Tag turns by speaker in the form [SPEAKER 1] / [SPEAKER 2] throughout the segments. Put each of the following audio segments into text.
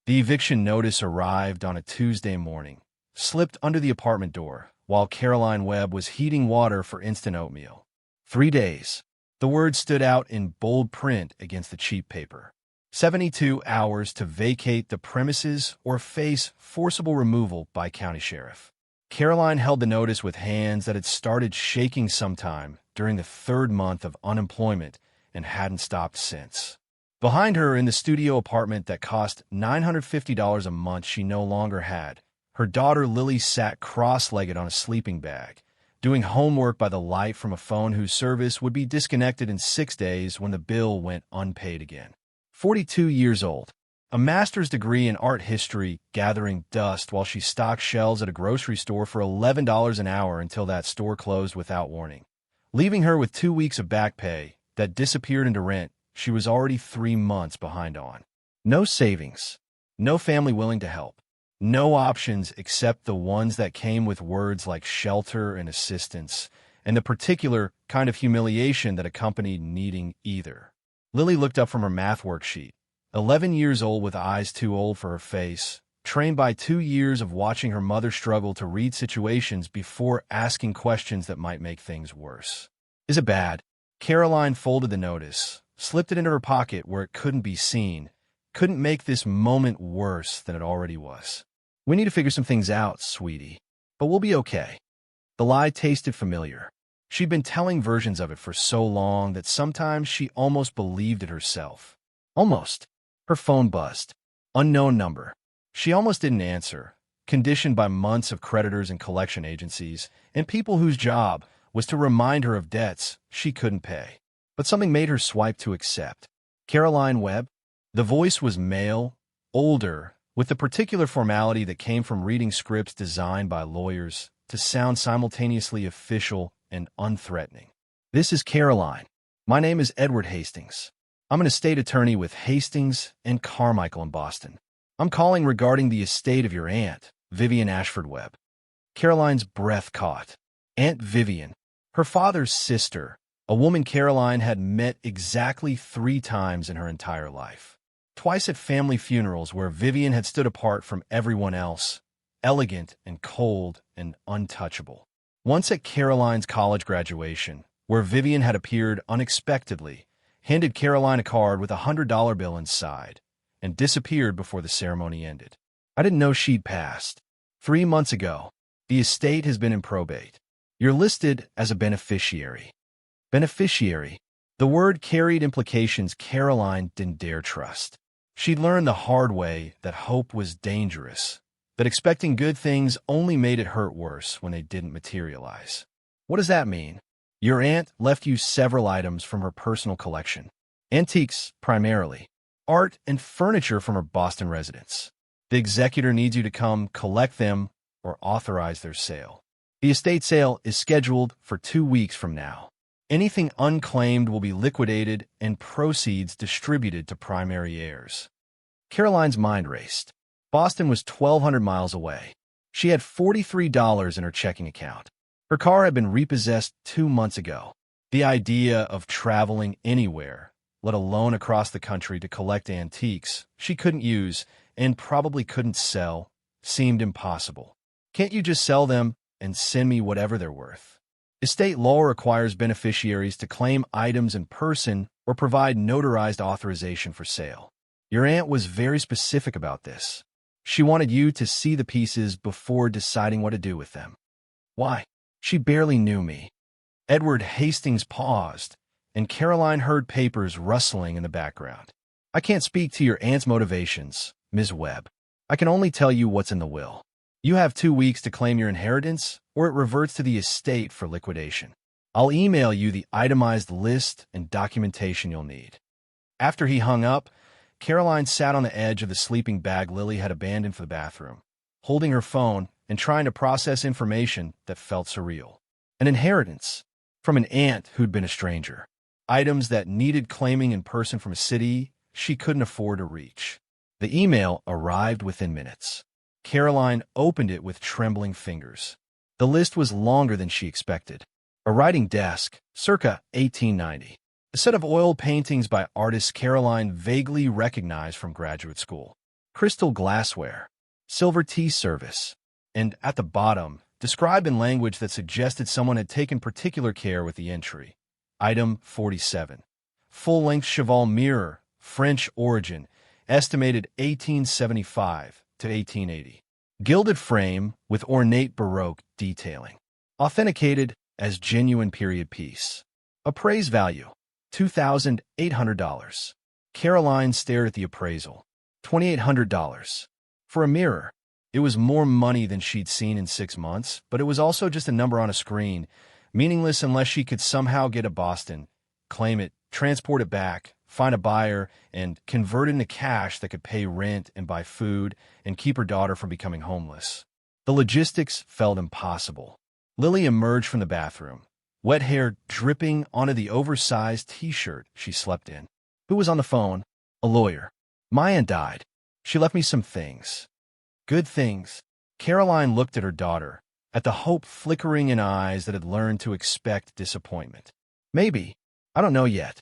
[SPEAKER 1] The eviction notice arrived on a Tuesday morning, slipped under the apartment door, while Caroline Webb was heating water for instant oatmeal. 3 days. The word stood out in bold print against the cheap paper. 72 hours to vacate the premises or face forcible removal by county sheriff. Caroline held the notice with hands that had started shaking sometime during the 3rd month of unemployment and hadn't stopped since. Behind her, in the studio apartment that cost $950 a month she no longer had, her daughter Lily sat cross-legged on a sleeping bag, doing homework by the light from a phone whose service would be disconnected in 6 days when the bill went unpaid again. 42 years old, a master's degree in art history gathering dust while she stocked shelves at a grocery store for $11 an hour until that store closed without warning, leaving her with 2 weeks of back pay that disappeared into rent she was already 3 months behind on. No savings, no family willing to help, no options except the ones that came with words like shelter and assistance, and the particular kind of humiliation that accompanied needing either. Lily looked up from her math worksheet, 11 years old with eyes too old for her face, trained by 2 years of watching her mother struggle to read situations before asking questions that might make things worse. Is it bad? Caroline folded the notice, slipped it into her pocket where it couldn't be seen, couldn't make this moment worse than it already was. We need to figure some things out, sweetie, but we'll be okay. The lie tasted familiar. She'd been telling versions of it for so long that sometimes she almost believed it herself. Almost. Her phone buzzed. Unknown number. She almost didn't answer, conditioned by months of creditors and collection agencies and people whose job was to remind her of debts she couldn't pay. But something made her swipe to accept. Caroline Webb? The voice was male, older, with the particular formality that came from reading scripts designed by lawyers to sound simultaneously official and unthreatening. This is Caroline. My name is Edward Hastings. I'm an estate attorney with Hastings and Carmichael in Boston. I'm calling regarding the estate of your aunt, Vivian Ashford Webb. Caroline's breath caught. Aunt Vivian, her father's sister, a woman Caroline had met exactly 3 times in her entire life. Twice at family funerals where Vivian had stood apart from everyone else, elegant and cold and untouchable. Once at Caroline's college graduation, where Vivian had appeared unexpectedly, handed Caroline a card with a $100 bill inside, and disappeared before the ceremony ended. I didn't know she'd passed. 3 months ago, the estate has been in probate. You're listed as a beneficiary. Beneficiary. The word carried implications Caroline didn't dare trust. She'd learned the hard way that hope was dangerous, that expecting good things only made it hurt worse when they didn't materialize. What does that mean? Your aunt left you several items from her personal collection. Antiques, primarily. Art and furniture from her Boston residence. The executor needs you to come collect them or authorize their sale. The estate sale is scheduled for 2 weeks from now. Anything unclaimed will be liquidated and proceeds distributed to primary heirs. Caroline's mind raced. Boston was 1,200 miles away. She had $43 in her checking account. Her car had been repossessed 2 months ago. The idea of traveling anywhere, let alone across the country to collect antiques she couldn't use and probably couldn't sell, seemed impossible. Can't you just sell them and send me whatever they're worth? Estate law requires beneficiaries to claim items in person or provide notarized authorization for sale. Your aunt was very specific about this. She wanted you to see the pieces before deciding what to do with them. Why? She barely knew me. Edward Hastings paused, and Caroline heard papers rustling in the background. I can't speak to your aunt's motivations, Ms. Webb. I can only tell you what's in the will. You have 2 weeks to claim your inheritance, or it reverts to the estate for liquidation. I'll email you the itemized list and documentation you'll need. After he hung up, Caroline sat on the edge of the sleeping bag Lily had abandoned for the bathroom, holding her phone and trying to process information that felt surreal. An inheritance from an aunt who'd been a stranger. Items that needed claiming in person from a city she couldn't afford to reach. The email arrived within minutes. Caroline opened it with trembling fingers. The list was longer than she expected. A writing desk, circa 1890. A set of oil paintings by artists Caroline vaguely recognized from graduate school. crystal glassware, silver tea service, and at the bottom, described in language that suggested someone had taken particular care with the entry. Item 47. Full-length Cheval mirror, French origin, estimated 1875 to 1880. Gilded frame with ornate Baroque detailing. Authenticated as genuine period piece. Appraised value, $2,800. Caroline stared at the appraisal. $2,800. For a mirror. It was more money than she'd seen in 6 months, but it was also just a number on a screen, meaningless unless she could somehow get to Boston, claim it, transport it back, find a buyer, and convert it into cash that could pay rent and buy food and keep her daughter from becoming homeless. The logistics felt impossible. Lily emerged from the bathroom, wet hair dripping onto the oversized t-shirt she slept in. Who was on the phone? A lawyer. My aunt died. She left me some things. Good things. Caroline looked at her daughter, at the hope flickering in eyes that had learned to expect disappointment. Maybe. I don't know yet.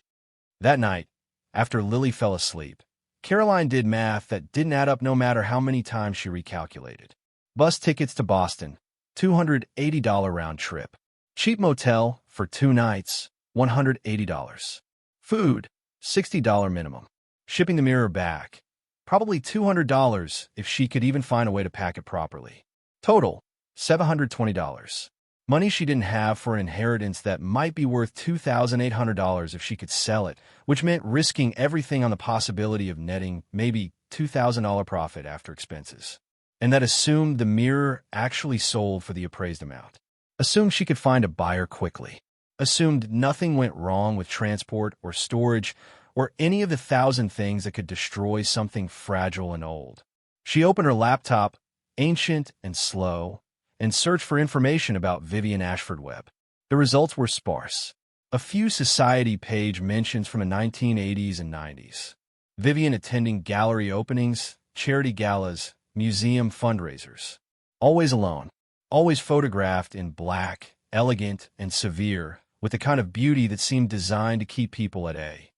[SPEAKER 1] That night, after Lily fell asleep, Caroline did math that didn't add up no matter how many times she recalculated. Bus tickets to Boston, $280 round trip. Cheap motel for 2 nights, $180. Food, $60 minimum. Shipping the mirror back, probably $200 if she could even find a way to pack it properly. Total, $720. Money she didn't have for an inheritance that might be worth $2,800 if she could sell it, which meant risking everything on the possibility of netting maybe $2,000 profit after expenses. And that assumed the mirror actually sold for the appraised amount. Assumed she could find a buyer quickly. Assumed nothing went wrong with transport or storage or any of the 1,000 things that could destroy something fragile and old. She opened her laptop, ancient and slow, and searched for information about Vivian Ashford Webb. The results were sparse. A few society page mentions from the 1980s and 90s. Vivian attending gallery openings, charity galas, museum fundraisers. Always alone. Always photographed in black, elegant, and severe, with the kind of beauty that seemed designed to keep people at a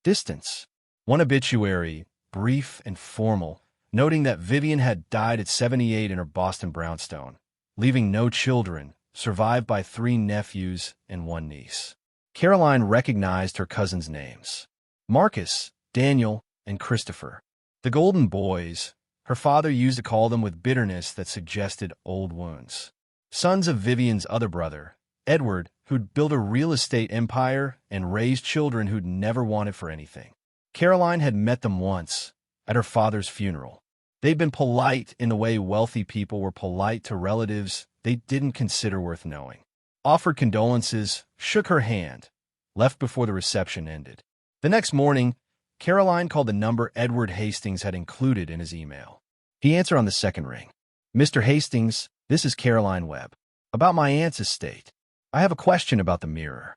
[SPEAKER 1] distance. One obituary, brief and formal, noting that Vivian had died at 78 in her Boston brownstone, leaving no children, survived by 3 nephews and 1 niece. Caroline recognized her cousins' names. Marcus, Daniel, and Christopher. The Golden Boys, her father used to call them with bitterness that suggested old wounds. Sons of Vivian's other brother, Edward, who'd built a real estate empire and raised children who'd never wanted for anything. Caroline had met them once, at her father's funeral. They'd been polite in the way wealthy people were polite to relatives they didn't consider worth knowing. Offered condolences, shook her hand, left before the reception ended. The next morning, Caroline called the number Edward Hastings had included in his email. He answered on the second ring. Mr. Hastings, this is Caroline Webb. About my aunt's estate. I have a question about the mirror.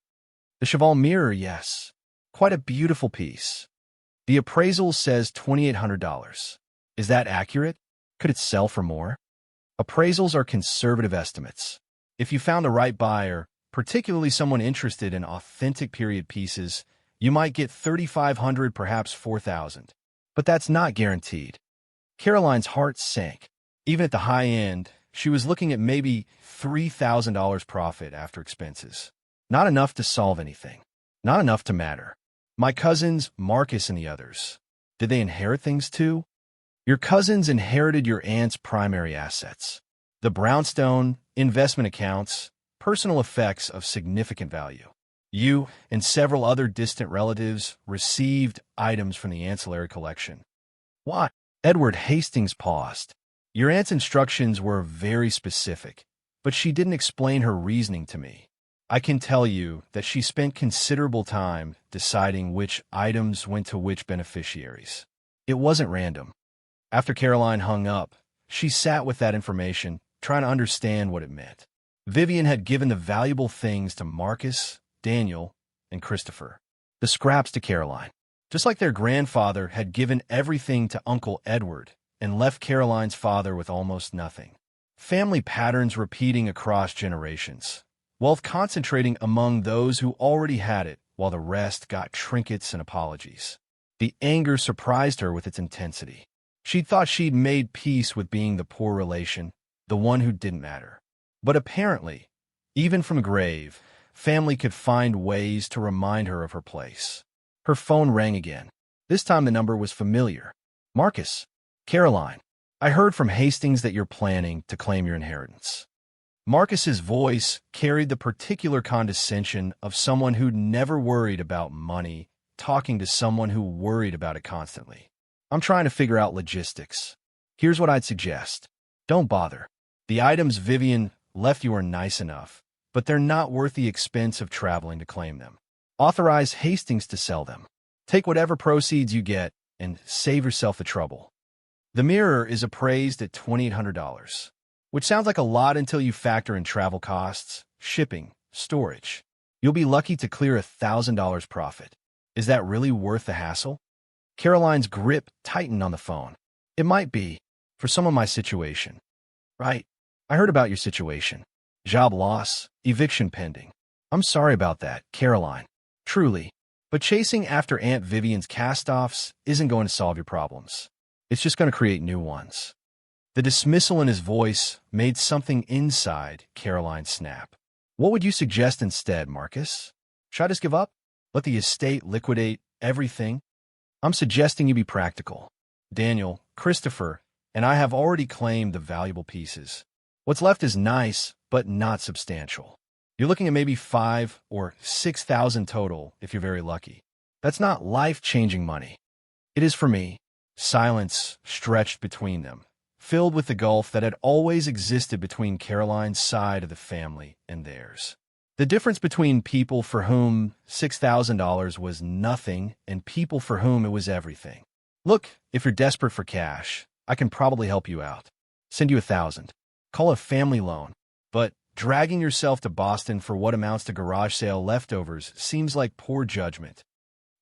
[SPEAKER 1] The Cheval mirror, yes. Quite a beautiful piece. The appraisal says $2,800. Is that accurate? Could it sell for more? Appraisals are conservative estimates. If you found the right buyer, particularly someone interested in authentic period pieces, you might get $3,500, perhaps $4,000. But that's not guaranteed. Caroline's heart sank. Even at the high end, she was looking at maybe $3,000 profit after expenses. Not enough to solve anything. Not enough to matter. My cousins, Marcus and the others. Did they inherit things too? Your cousins inherited your aunt's primary assets. The brownstone, investment accounts, personal effects of significant value. You and several other distant relatives received items from the ancillary collection. Why? Edward Hastings paused. Your aunt's instructions were very specific, but she didn't explain her reasoning to me. I can tell you that she spent considerable time deciding which items went to which beneficiaries. It wasn't random. After Caroline hung up, she sat with that information, trying to understand what it meant. Vivian had given the valuable things to Marcus, Daniel, and Christopher. The scraps to Caroline. Just like their grandfather had given everything to Uncle Edward and left Caroline's father with almost nothing. Family patterns repeating across generations. Wealth concentrating among those who already had it, while the rest got trinkets and apologies. The anger surprised her with its intensity. She'd thought she'd made peace with being the poor relation, the one who didn't matter. But apparently, even from the grave, family could find ways to remind her of her place. Her phone rang again. This time the number was familiar. Marcus. Caroline. I heard from Hastings that you're planning to claim your inheritance. Marcus's voice carried the particular condescension of someone who'd never worried about money, talking to someone who worried about it constantly. I'm trying to figure out logistics. Here's what I'd suggest. Don't bother. The items Vivian left you are nice enough, but they're not worth the expense of traveling to claim them. Authorize Hastings to sell them. Take whatever proceeds you get and save yourself the trouble. The mirror is appraised at $2,800, which sounds like a lot until you factor in travel costs, shipping, storage. You'll be lucky to clear $1,000 profit. Is that really worth the hassle? Caroline's grip tightened on the phone. It might be, for someone my situation. Right. I heard about your situation. Job loss, eviction pending. I'm sorry about that, Caroline. Truly. But chasing after Aunt Vivian's cast-offs isn't going to solve your problems. It's just going to create new ones. The dismissal in his voice made something inside Caroline snap. What would you suggest instead, Marcus? Should I just give up? Let the estate liquidate everything? I'm suggesting you be practical. Daniel, Christopher, and I have already claimed the valuable pieces. What's left is nice, but not substantial. You're looking at maybe $5,000 or $6,000 total if you're very lucky. That's not life-changing money. It is for me. Silence stretched between them, filled with the gulf that had always existed between Caroline's side of the family and theirs. The difference between people for whom $6,000 was nothing and people for whom it was everything. Look, if you're desperate for cash, I can probably help you out. Send you $1,000. Call a family loan. But dragging yourself to Boston for what amounts to garage sale leftovers seems like poor judgment.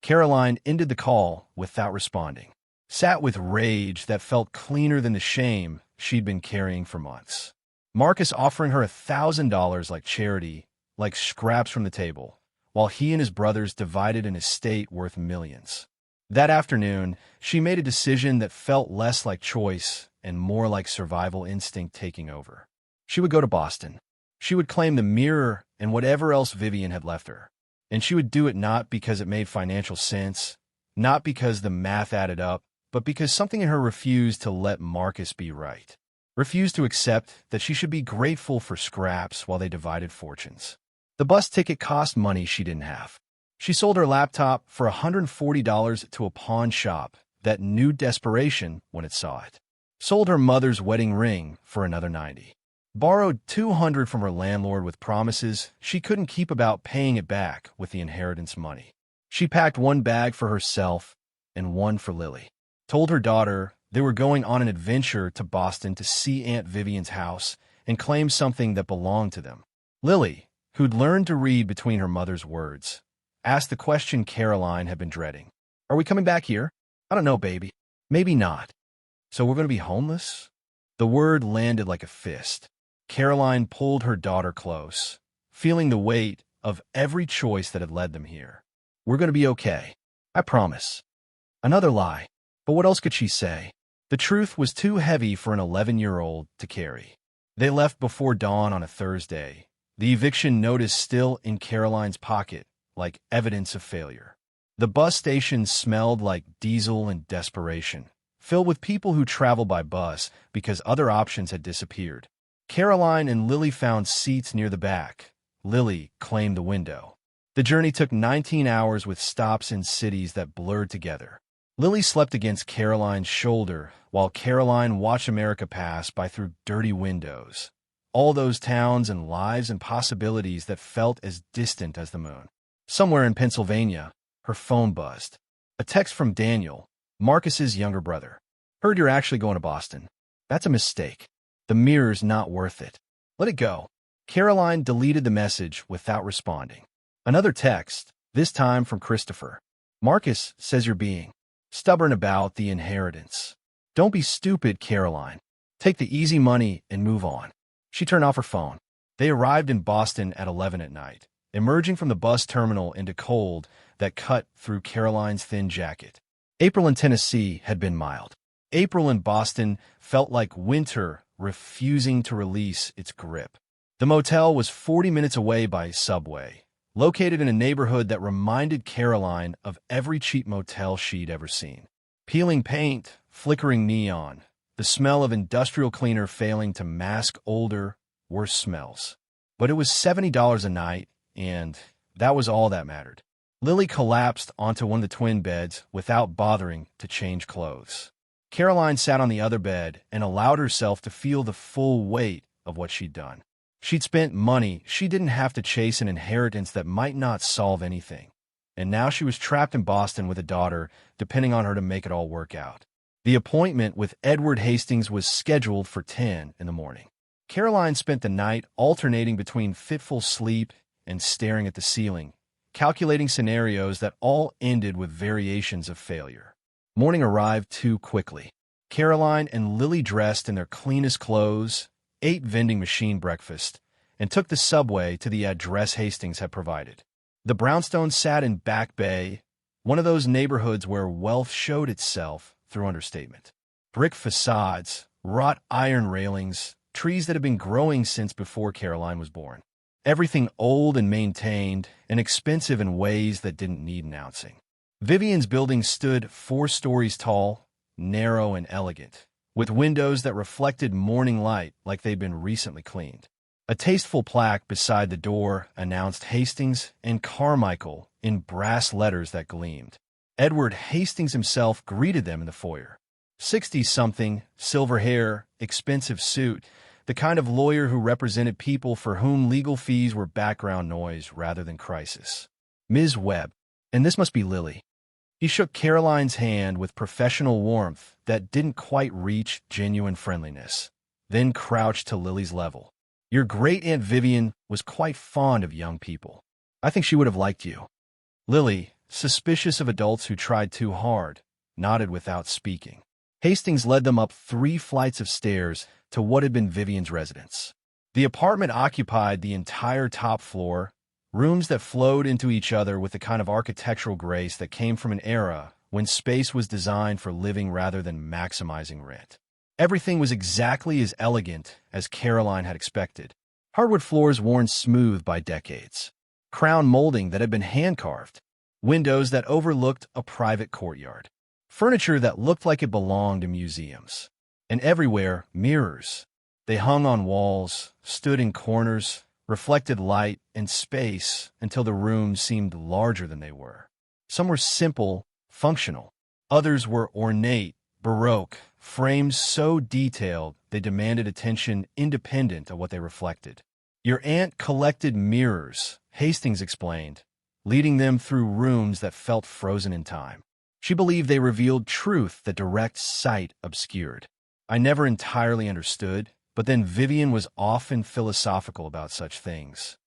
[SPEAKER 1] Caroline ended the call without responding, sat with rage that felt cleaner than the shame she'd been carrying for months. Marcus offering her $1,000 like charity, like scraps from the table, while he and his brothers divided an estate worth millions. That afternoon, she made a decision that felt less like choice and more like survival instinct taking over. She would go to Boston. She would claim the mirror and whatever else Vivian had left her. And she would do it not because it made financial sense, not because the math added up, but because something in her refused to let Marcus be right. Refused to accept that she should be grateful for scraps while they divided fortunes. The bus ticket cost money she didn't have. She sold her laptop for $140 to a pawn shop that knew desperation when it saw it. Sold her mother's wedding ring for another $90. Borrowed $200 from her landlord with promises she couldn't keep about paying it back with the inheritance money. She packed one bag for herself and one for Lily. Told her daughter they were going on an adventure to Boston to see Aunt Vivian's house and claim something that belonged to them. Lily, who'd learned to read between her mother's words, asked the question Caroline had been dreading. Are we coming back here? I don't know, baby. Maybe not. So we're going to be homeless? The word landed like a fist. Caroline pulled her daughter close, feeling the weight of every choice that had led them here. We're going to be okay. I promise. Another lie. But what else could she say? The truth was too heavy for an 11-year-old to carry. They left before dawn on a Thursday, the eviction notice still in Caroline's pocket, like evidence of failure. The bus station smelled like diesel and desperation, filled with people who travel by bus because other options had disappeared. Caroline and Lily found seats near the back. Lily claimed the window. The journey took 19 hours with stops in cities that blurred together. Lily slept against Caroline's shoulder while Caroline watched America pass by through dirty windows. All those towns and lives and possibilities that felt as distant as the moon. Somewhere in Pennsylvania, her phone buzzed. A text from Daniel, Marcus's younger brother. Heard you're actually going to Boston. That's a mistake. The mirror's not worth it. Let it go. Caroline deleted the message without responding. Another text, this time from Christopher. Marcus says you're being stubborn about the inheritance. Don't be stupid, Caroline. Take the easy money and move on. She turned off her phone. They arrived in Boston at 11 at night, emerging from the bus terminal into cold that cut through Caroline's thin jacket. April in Tennessee had been mild. April in Boston felt like winter refusing to release its grip. The motel was 40 minutes away by subway, located in a neighborhood that reminded Caroline of every cheap motel she'd ever seen. Peeling paint, flickering neon, the smell of industrial cleaner failing to mask older, worse smells. But it was $70 a night, and that was all that mattered. Lily collapsed onto one of the twin beds without bothering to change clothes. Caroline sat on the other bed and allowed herself to feel the full weight of what she'd done. She'd spent money she didn't have to chase, an inheritance that might not solve anything. And now she was trapped in Boston with a daughter, depending on her to make it all work out. The appointment with Edward Hastings was scheduled for 10 in the morning. Caroline spent the night alternating between fitful sleep and staring at the ceiling, calculating scenarios that all ended with variations of failure. Morning arrived too quickly. Caroline and Lily dressed in their cleanest clothes, ate vending machine breakfast, and took the subway to the address Hastings had provided. The brownstone sat in Back Bay, one of those neighborhoods where wealth showed itself through understatement. Brick facades, wrought iron railings, trees that had been growing since before Caroline was born. Everything old and maintained, and expensive in ways that didn't need announcing. Vivian's building stood 4 stories tall, narrow and elegant, with windows that reflected morning light like they'd been recently cleaned. A tasteful plaque beside the door announced Hastings and Carmichael in brass letters that gleamed. Edward Hastings himself greeted them in the foyer. 60-something, silver hair, expensive suit, the kind of lawyer who represented people for whom legal fees were background noise rather than crisis. Ms. Webb, and this must be Lily. He shook Caroline's hand with professional warmth that didn't quite reach genuine friendliness, then crouched to Lily's level. Your great-aunt Vivian was quite fond of young people. I think she would have liked you. Lily, suspicious of adults who tried too hard, nodded without speaking. Hastings led them up 3 flights of stairs to what had been Vivian's residence. The apartment occupied the entire top floor, rooms that flowed into each other with the kind of architectural grace that came from an era when space was designed for living rather than maximizing rent. Everything was exactly as elegant as Caroline had expected. Hardwood floors worn smooth by decades. Crown molding that had been hand-carved. Windows that overlooked a private courtyard. Furniture that looked like it belonged in museums. And everywhere, mirrors. They hung on walls, stood in corners, reflected light and space until the rooms seemed larger than they were. Some were simple, functional. Others were ornate, baroque, frames so detailed they demanded attention independent of what they reflected. Your aunt collected mirrors, Hastings explained, leading them through rooms that felt frozen in time. She believed they revealed truth that direct sight obscured. I never entirely understood, but then Vivian was often philosophical about such things.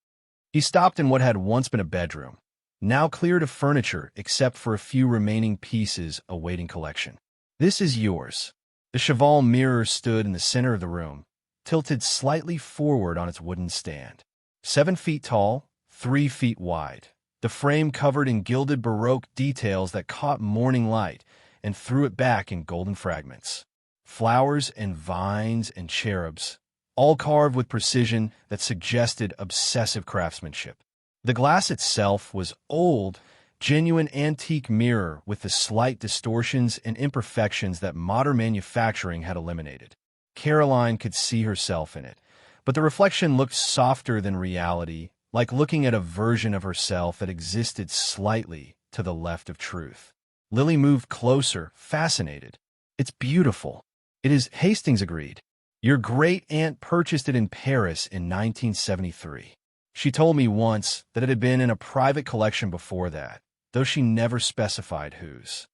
[SPEAKER 1] He stopped in what had once been a bedroom, now cleared of furniture except for a few remaining pieces awaiting collection. This is yours. The Cheval mirror stood in the center of the room, tilted slightly forward on its wooden stand. 7 feet tall, 3 feet wide. The frame covered in gilded Baroque details that caught morning light and threw it back in golden fragments. Flowers and vines and cherubs, all carved with precision that suggested obsessive craftsmanship. The glass itself was old, genuine antique mirror with the slight distortions and imperfections that modern manufacturing had eliminated. Caroline could see herself in it, but the reflection looked softer than reality, like looking at a version of herself that existed slightly to the left of truth. Lily moved closer, fascinated. It's beautiful. It is, Hastings agreed. Your great-aunt purchased it in Paris in 1973. She told me once that it had been in a private collection before that, though she never specified whose.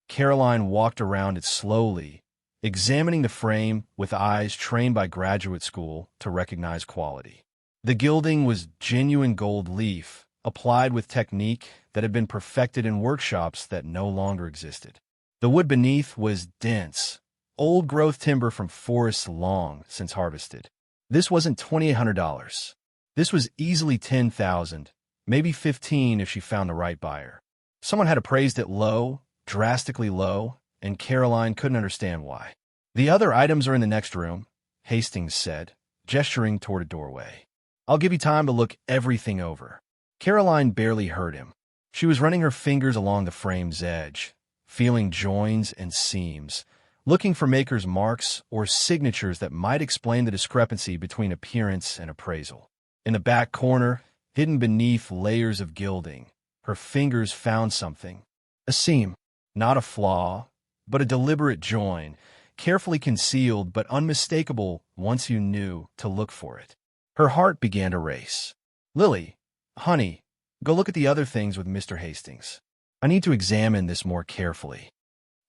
[SPEAKER 1] Caroline walked around it slowly, examining the frame with eyes trained by graduate school to recognize quality. The gilding was genuine gold leaf, applied with technique that had been perfected in workshops that no longer existed. The wood beneath was dense, old-growth timber from forests long since harvested. This wasn't $2,800. This was easily $10,000, maybe $15,000 if she found the right buyer. Someone had appraised it low, drastically low, and Caroline couldn't understand why. "The other items are in the next room," Hastings said, gesturing toward a doorway. "I'll give you time to look everything over." Caroline barely heard him. She was running her fingers along the frame's edge, feeling joins and seams, looking for makers' marks or signatures that might explain the discrepancy between appearance and appraisal. In the back corner, hidden beneath layers of gilding, her fingers found something. A seam, not a flaw, but a deliberate join, carefully concealed but unmistakable once you knew to look for it. Her heart began to race. "Lily, honey, go look at the other things with Mr. Hastings. I need to examine this more carefully."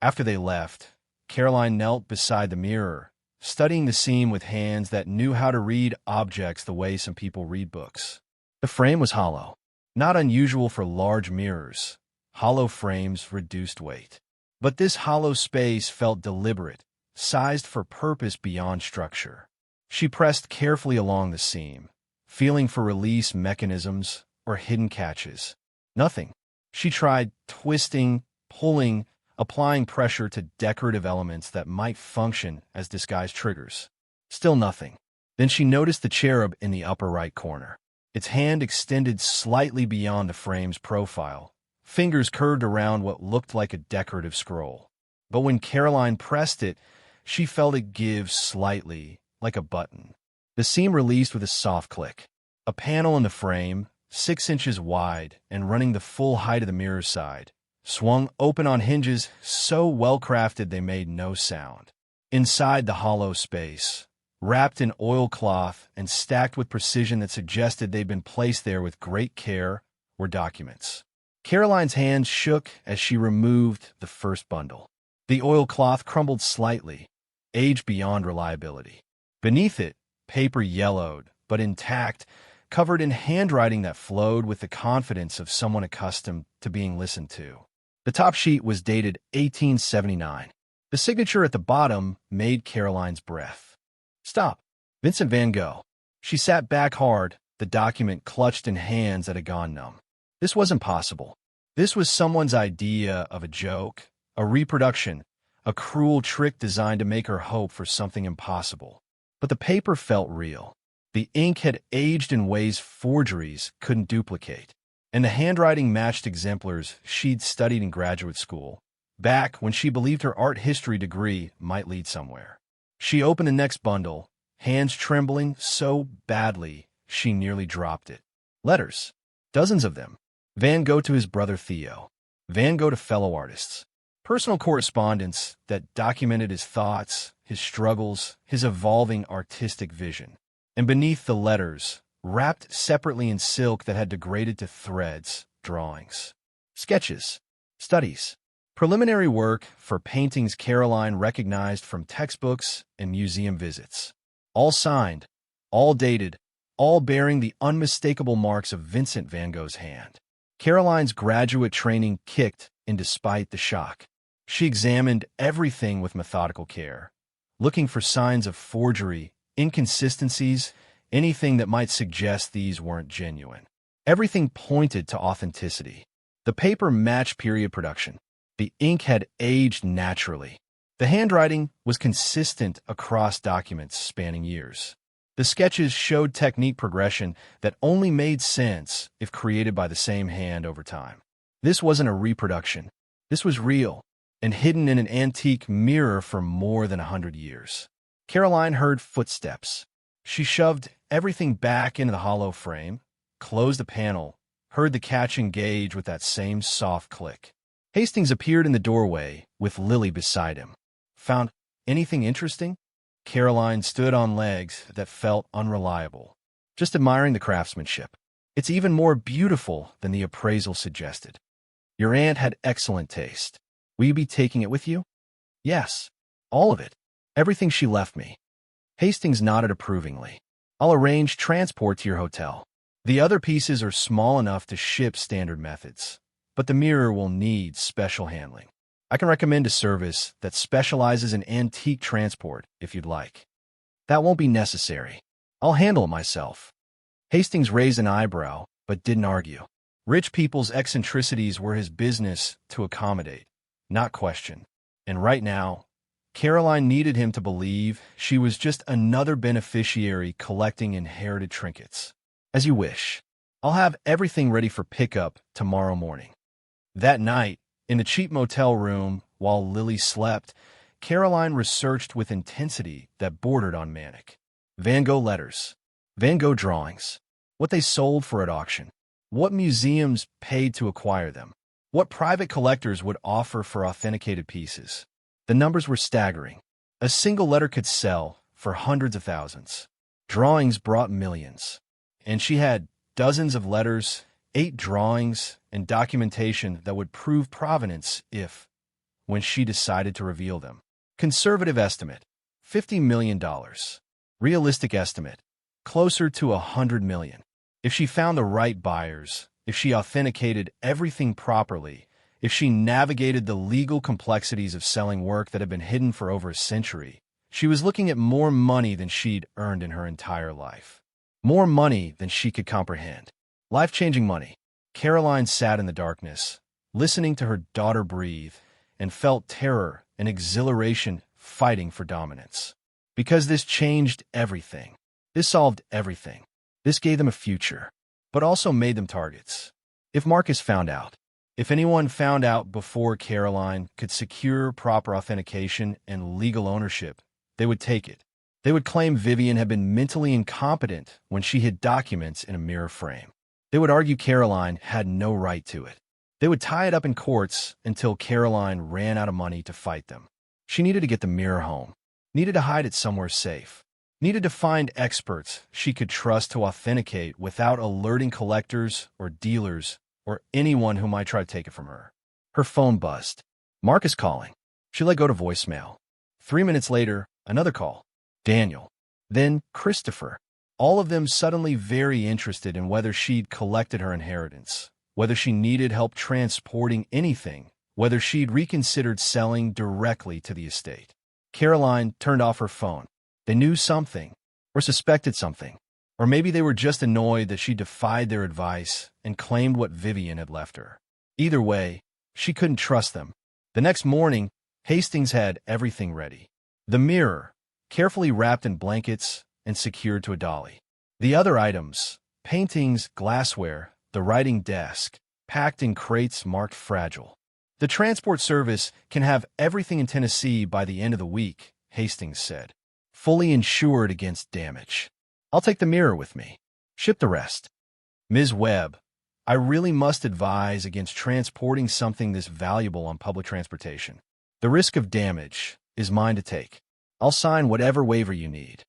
[SPEAKER 1] After they left, Caroline knelt beside the mirror, studying the seam with hands that knew how to read objects the way some people read books. The frame was hollow, not unusual for large mirrors. Hollow frames reduced weight. But this hollow space felt deliberate, sized for purpose beyond structure. She pressed carefully along the seam, feeling for release mechanisms or hidden catches. Nothing. She tried twisting, pulling, applying pressure to decorative elements that might function as disguised triggers. Still nothing. Then she noticed the cherub in the upper right corner. Its hand extended slightly beyond the frame's profile, fingers curved around what looked like a decorative scroll. But when Caroline pressed it, she felt it give slightly, like a button. The seam released with a soft click. A panel in the frame, 6 inches wide and running the full height of the mirror's side, swung open on hinges so well-crafted they made no sound. Inside the hollow space, wrapped in oilcloth and stacked with precision that suggested they'd been placed there with great care, were documents. Caroline's hands shook as she removed the first bundle. The oilcloth crumbled slightly, aged beyond reliability. Beneath it, paper yellowed, but intact, covered in handwriting that flowed with the confidence of someone accustomed to being listened to. The top sheet was dated 1879. The signature at the bottom made Caroline's breath stop. Vincent van Gogh. She sat back hard, the document clutched in hands that had gone numb. This wasn't possible. This was someone's idea of a joke, a reproduction, a cruel trick designed to make her hope for something impossible. But the paper felt real. The ink had aged in ways forgeries couldn't duplicate, and the handwriting matched exemplars she'd studied in graduate school, back when she believed her art history degree might lead somewhere. She opened the next bundle, hands trembling so badly she nearly dropped it. Letters. Dozens of them. Van Gogh to his brother Theo. Van Gogh to fellow artists. Personal correspondence that documented his thoughts, his struggles, his evolving artistic vision. And beneath the letters, wrapped separately in silk that had degraded to threads, drawings. Sketches. Studies. Preliminary work for paintings Caroline recognized from textbooks and museum visits. All signed, all dated, all bearing the unmistakable marks of Vincent van Gogh's hand. Caroline's graduate training kicked in despite the shock. She examined everything with methodical care, looking for signs of forgery, inconsistencies, anything that might suggest these weren't genuine. Everything pointed to authenticity. The paper matched period production. The ink had aged naturally. The handwriting was consistent across documents spanning years. The sketches showed technique progression that only made sense if created by the same hand over time. This wasn't a reproduction. This was real and hidden in an antique mirror for more than 100 years. Caroline heard footsteps. She shoved everything back into the hollow frame, closed the panel, heard the catch engage with that same soft click. Hastings appeared in the doorway with Lily beside him. Found anything interesting? Caroline stood on legs that felt unreliable, just admiring the craftsmanship. It's even more beautiful than the appraisal suggested. Your aunt had excellent taste. Will you be taking it with you? Yes, all of it. Everything she left me. Hastings nodded approvingly. I'll arrange transport to your hotel. The other pieces are small enough to ship standard methods, but the mirror will need special handling. I can recommend a service that specializes in antique transport if you'd like. That won't be necessary. I'll handle it myself. Hastings raised an eyebrow, but didn't argue. Rich people's eccentricities were his business to accommodate, not question. And right now, Caroline needed him to believe she was just another beneficiary collecting inherited trinkets. As you wish. I'll have everything ready for pickup tomorrow morning. That night, in the cheap motel room, while Lily slept, Caroline researched with intensity that bordered on manic. Van Gogh letters, Van Gogh drawings, what they sold for at auction, what museums paid to acquire them, what private collectors would offer for authenticated pieces. The numbers were staggering. A single letter could sell for hundreds of thousands. Drawings brought millions. And she had dozens of letters, 8 drawings, and documentation that would prove provenance if, when she decided to reveal them. Conservative estimate, $50 million. Realistic estimate, closer to $100 million. If she found the right buyers, if she authenticated everything properly, if she navigated the legal complexities of selling work that had been hidden for over a century, she was looking at more money than she'd earned in her entire life. More money than she could comprehend. Life-changing money. Caroline sat in the darkness, listening to her daughter breathe, and felt terror and exhilaration fighting for dominance. Because this changed everything. This solved everything. This gave them a future, but also made them targets. If Marcus found out, if anyone found out before Caroline could secure proper authentication and legal ownership, they would take it. They would claim Vivian had been mentally incompetent when she hid documents in a mirror frame. They would argue Caroline had no right to it. They would tie it up in courts until Caroline ran out of money to fight them. She needed to get the mirror home, needed to hide it somewhere safe, needed to find experts she could trust to authenticate without alerting collectors or dealers or anyone who might try to take it from her. Her phone buzzed. Marcus calling. She let go to voicemail. 3 minutes later, another call. Daniel. Then Christopher. All of them suddenly very interested in whether she'd collected her inheritance, whether she needed help transporting anything, whether she'd reconsidered selling directly to the estate. Caroline turned off her phone. They knew something, or suspected something. Or maybe they were just annoyed that she defied their advice and claimed what Vivian had left her. Either way, she couldn't trust them. The next morning, Hastings had everything ready. The mirror, carefully wrapped in blankets and secured to a dolly. The other items, paintings, glassware, the writing desk, packed in crates marked fragile. The transport service can have everything in Tennessee by the end of the week, Hastings said. Fully insured against damage. I'll take the mirror with me. Ship the rest. Ms. Webb, I really must advise against transporting something this valuable on public transportation. The risk of damage is mine to take. I'll sign whatever waiver you need.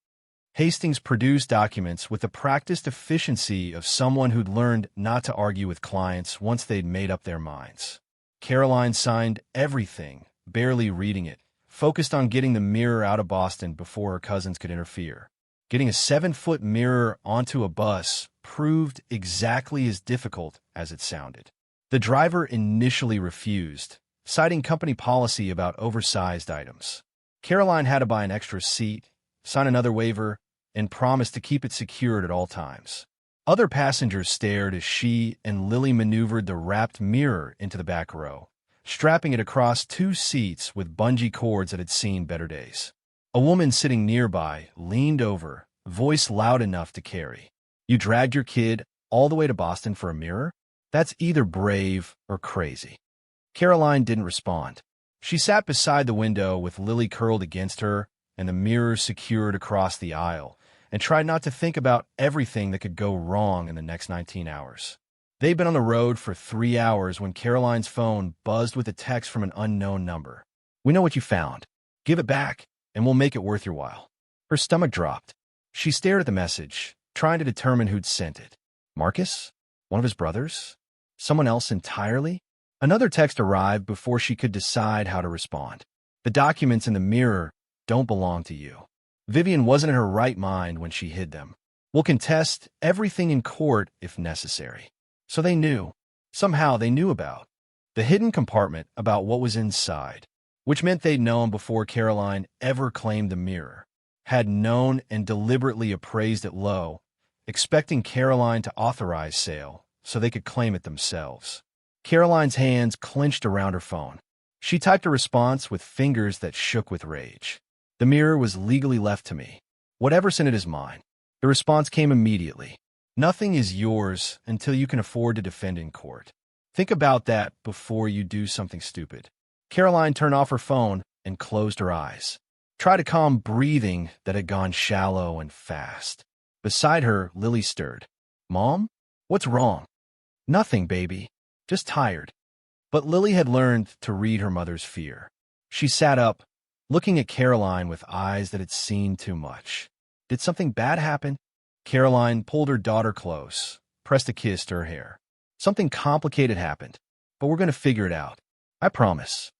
[SPEAKER 1] Hastings produced documents with the practiced efficiency of someone who'd learned not to argue with clients once they'd made up their minds. Caroline signed everything, barely reading it, focused on getting the mirror out of Boston before her cousins could interfere. Getting a 7-foot mirror onto a bus proved exactly as difficult as it sounded. The driver initially refused, citing company policy about oversized items. Caroline had to buy an extra seat, sign another waiver, and promise to keep it secured at all times. Other passengers stared as she and Lily maneuvered the wrapped mirror into the back row, strapping it across 2 seats with bungee cords that had seen better days. A woman sitting nearby leaned over, voice loud enough to carry. You dragged your kid all the way to Boston for a mirror? That's either brave or crazy. Caroline didn't respond. She sat beside the window with Lily curled against her and the mirror secured across the aisle, and tried not to think about everything that could go wrong in the next 19 hours. They'd been on the road for 3 hours when Caroline's phone buzzed with a text from an unknown number. We know what you found. Give it back, and we'll make it worth your while. Her stomach dropped. She stared at the message, trying to determine who'd sent it. Marcus? One of his brothers? Someone else entirely? Another text arrived before she could decide how to respond. The documents in the mirror don't belong to you. Vivian wasn't in her right mind when she hid them. We'll contest everything in court if necessary. So they knew. Somehow they knew about the hidden compartment, about what was inside, which meant they'd known before Caroline ever claimed the mirror, had known and deliberately appraised it low, expecting Caroline to authorize sale so they could claim it themselves. Caroline's hands clenched around her phone. She typed a response with fingers that shook with rage. The mirror was legally left to me. Whatever's in it is mine. The response came immediately. Nothing is yours until you can afford to defend in court. Think about that before you do something stupid. Caroline turned off her phone and closed her eyes. Tried to calm breathing that had gone shallow and fast. Beside her, Lily stirred. Mom? What's wrong? Nothing, baby. Just tired. But Lily had learned to read her mother's fear. She sat up, looking at Caroline with eyes that had seen too much. Did something bad happen? Caroline pulled her daughter close, pressed a kiss to her hair. Something complicated happened, but we're going to figure it out. I promise.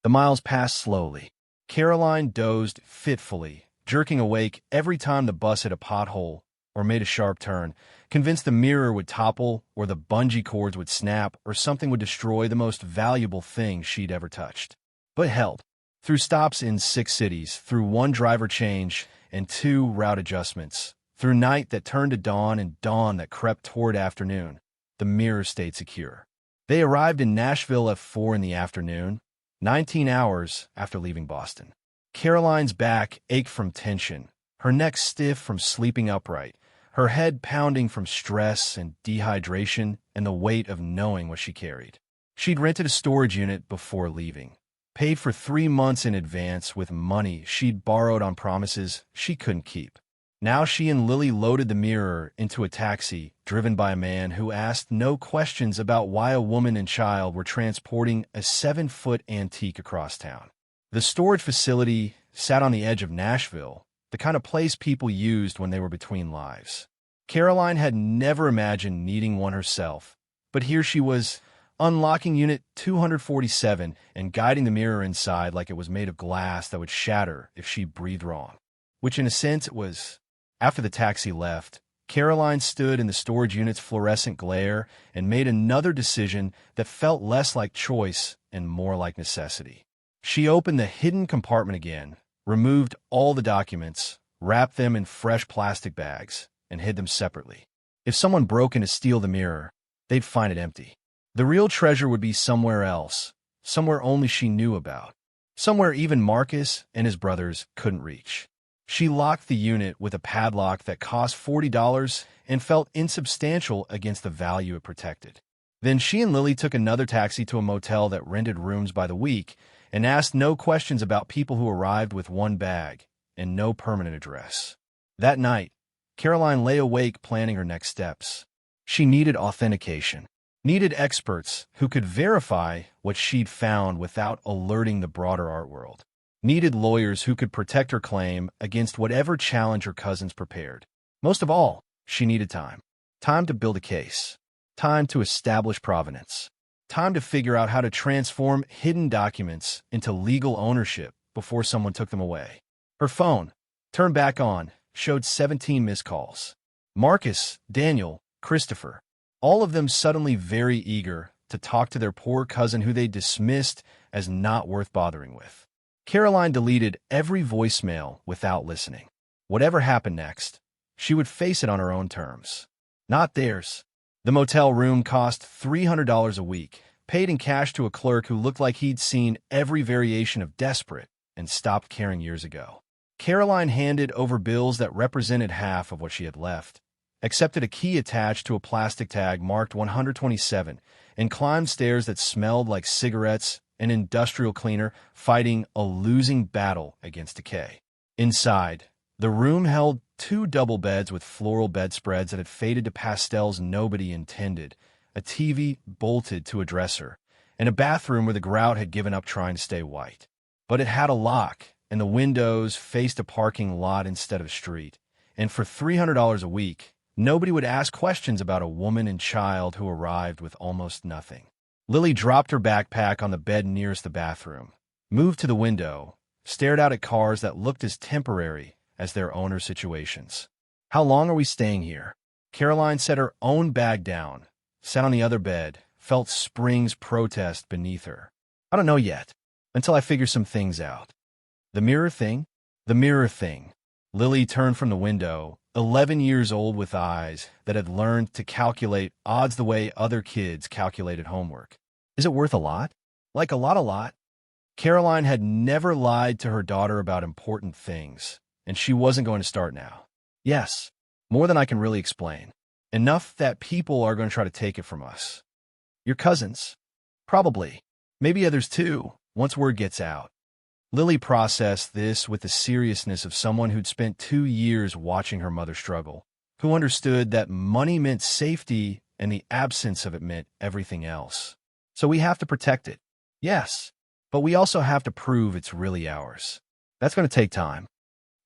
[SPEAKER 1] The miles passed slowly. Caroline dozed fitfully, jerking awake every time the bus hit a pothole or made a sharp turn, convinced the mirror would topple or the bungee cords would snap or something would destroy the most valuable thing she'd ever touched. But held. Through stops in 6 cities, through 1 driver change and 2 route adjustments, through night that turned to dawn and dawn that crept toward afternoon, the mirror stayed secure. They arrived in Nashville at 4 in the afternoon, 19 hours after leaving Boston. Caroline's back ached from tension, her neck stiff from sleeping upright, her head pounding from stress and dehydration and the weight of knowing what she carried. She'd rented a storage unit before leaving, paid for 3 months in advance with money she'd borrowed on promises she couldn't keep. Now she and Lily loaded the mirror into a taxi driven by a man who asked no questions about why a woman and child were transporting a 7-foot antique across town. The storage facility sat on the edge of Nashville, the kind of place people used when they were between lives. Caroline had never imagined needing one herself, but here she was, unlocking Unit 247 and guiding the mirror inside like it was made of glass that would shatter if she breathed wrong. Which in a sense it was. After the taxi left, Caroline stood in the storage unit's fluorescent glare and made another decision that felt less like choice and more like necessity. She opened the hidden compartment again, removed all the documents, wrapped them in fresh plastic bags, and hid them separately. If someone broke in to steal the mirror, they'd find it empty. The real treasure would be somewhere else, somewhere only she knew about, somewhere even Marcus and his brothers couldn't reach. She locked the unit with a padlock that cost $40 and felt insubstantial against the value it protected. Then she and Lily took another taxi to a motel that rented rooms by the week and asked no questions about people who arrived with 1 bag and no permanent address. That night, Caroline lay awake planning her next steps. She needed authentication, needed experts who could verify what she'd found without alerting the broader art world, needed lawyers who could protect her claim against whatever challenge her cousins prepared. Most of all, she needed time. Time to build a case. Time to establish provenance. Time to figure out how to transform hidden documents into legal ownership before someone took them away. Her phone, turned back on, showed 17 missed calls. Marcus, Daniel, Christopher, all of them suddenly very eager to talk to their poor cousin who they dismissed as not worth bothering with. Caroline deleted every voicemail without listening. Whatever happened next, she would face it on her own terms. Not theirs. The motel room cost $300 a week, paid in cash to a clerk who looked like he'd seen every variation of desperate and stopped caring years ago. Caroline handed over bills that represented half of what she had left, accepted a key attached to a plastic tag marked 127, and climbed stairs that smelled like cigarettes, an industrial cleaner fighting a losing battle against decay. Inside, the room held 2 double beds with floral bedspreads that had faded to pastels nobody intended, a TV bolted to a dresser, and a bathroom where the grout had given up trying to stay white. But it had a lock, and the windows faced a parking lot instead of a street. And for $300 a week, nobody would ask questions about a woman and child who arrived with almost nothing. Lily dropped her backpack on the bed nearest the bathroom, moved to the window, stared out at cars that looked as temporary as their owner situations. How long are we staying here? Caroline set her own bag down, sat on the other bed, felt Spring's protest beneath her. I don't know yet, until I figure some things out. The mirror thing? The mirror thing. Lily turned from the window, 11 years old with eyes that had learned to calculate odds the way other kids calculated homework. Is it worth a lot? Like a lot? Caroline had never lied to her daughter about important things, and she wasn't going to start now. Yes, more than I can really explain. Enough that people are going to try to take it from us. Your cousins? Probably. Maybe others too, once word gets out. Lily processed this with the seriousness of someone who'd spent 2 years watching her mother struggle, who understood that money meant safety and the absence of it meant everything else. So we have to protect it. Yes, but we also have to prove it's really ours. That's going to take time.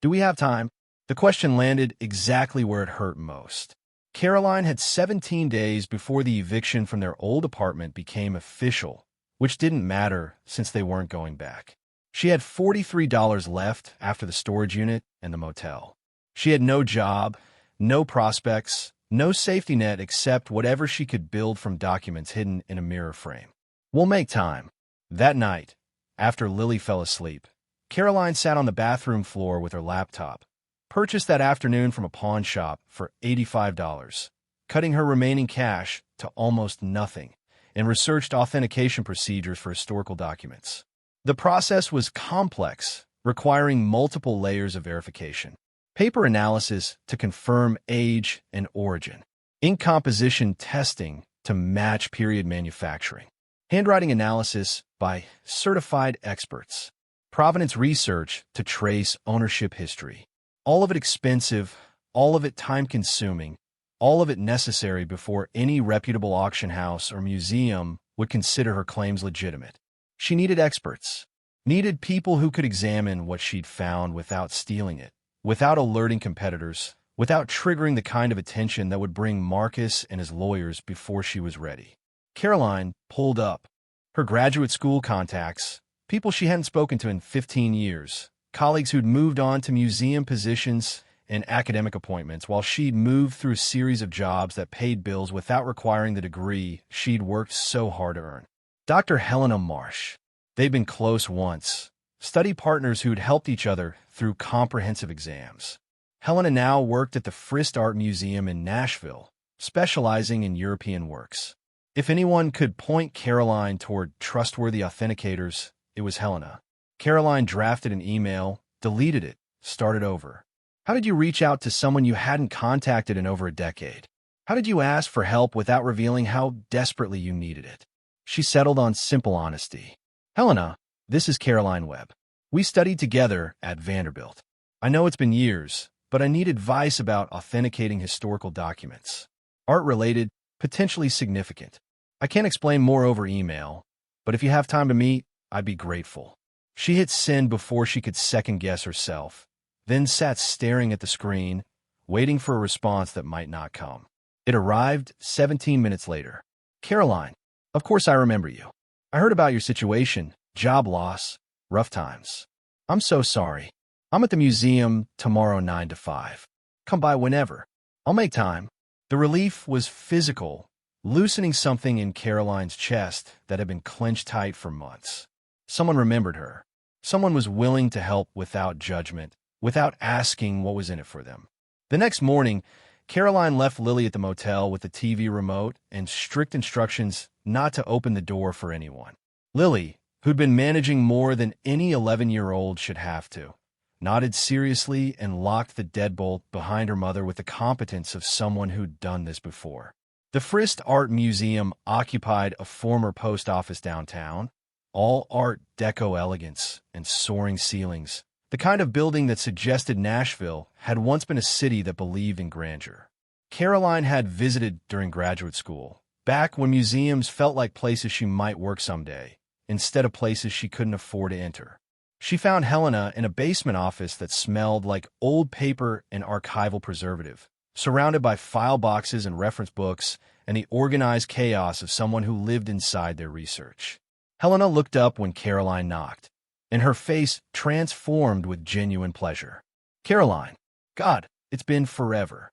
[SPEAKER 1] Do we have time? The question landed exactly where it hurt most. Caroline had 17 days before the eviction from their old apartment became official, which didn't matter since they weren't going back. She had $43 left after the storage unit and the motel. She had no job, no prospects, no safety net except whatever she could build from documents hidden in a mirror frame. We'll make time. That night, after Lily fell asleep, Caroline sat on the bathroom floor with her laptop, purchased that afternoon from a pawn shop for $85, cutting her remaining cash to almost nothing, and researched authentication procedures for historical documents. The process was complex, requiring multiple layers of verification. Paper analysis to confirm age and origin. Ink composition testing to match period manufacturing. Handwriting analysis by certified experts. Provenance research to trace ownership history. All of it expensive, all of it time-consuming, all of it necessary before any reputable auction house or museum would consider her claims legitimate. She needed experts, needed people who could examine what she'd found without stealing it, without alerting competitors, without triggering the kind of attention that would bring Marcus and his lawyers before she was ready. Caroline pulled up. Her graduate school contacts, people she hadn't spoken to in 15 years, colleagues who'd moved on to museum positions and academic appointments while she'd moved through a series of jobs that paid bills without requiring the degree she'd worked so hard to earn. Dr. Helena Marsh. They'd been close once, study partners who'd helped each other through comprehensive exams. Helena now worked at the Frist Art Museum in Nashville, specializing in European works. If anyone could point Caroline toward trustworthy authenticators, it was Helena. Caroline drafted an email, deleted it, started over. How did you reach out to someone you hadn't contacted in over a decade? How did you ask for help without revealing how desperately you needed it? She settled on simple honesty. Helena, this is Caroline Webb. We studied together at Vanderbilt. I know it's been years, but I need advice about authenticating historical documents. Art-related, potentially significant. I can't explain more over email, but if you have time to meet, I'd be grateful. She hit send before she could second-guess herself, then sat staring at the screen, waiting for a response that might not come. It arrived 17 minutes later. Caroline, of course I remember you. I heard about your situation, job loss, rough times. I'm so sorry. I'm at the museum tomorrow 9 to 5. Come by whenever. I'll make time. The relief was physical, loosening something in Caroline's chest that had been clenched tight for months. Someone remembered her. Someone was willing to help without judgment, without asking what was in it for them. The next morning, Caroline left Lily at the motel with the TV remote and strict instructions not to open the door for anyone. Lily, who'd been managing more than any 11-year-old should have to, nodded seriously and locked the deadbolt behind her mother with the competence of someone who'd done this before. The Frist Art Museum occupied a former post office downtown, all Art Deco elegance and soaring ceilings, the kind of building that suggested Nashville had once been a city that believed in grandeur. Caroline had visited during graduate school, back when museums felt like places she might work someday, instead of places she couldn't afford to enter. She found Helena in a basement office that smelled like old paper and archival preservative, surrounded by file boxes and reference books and the organized chaos of someone who lived inside their research. Helena looked up when Caroline knocked, and her face transformed with genuine pleasure. Caroline, God, it's been forever.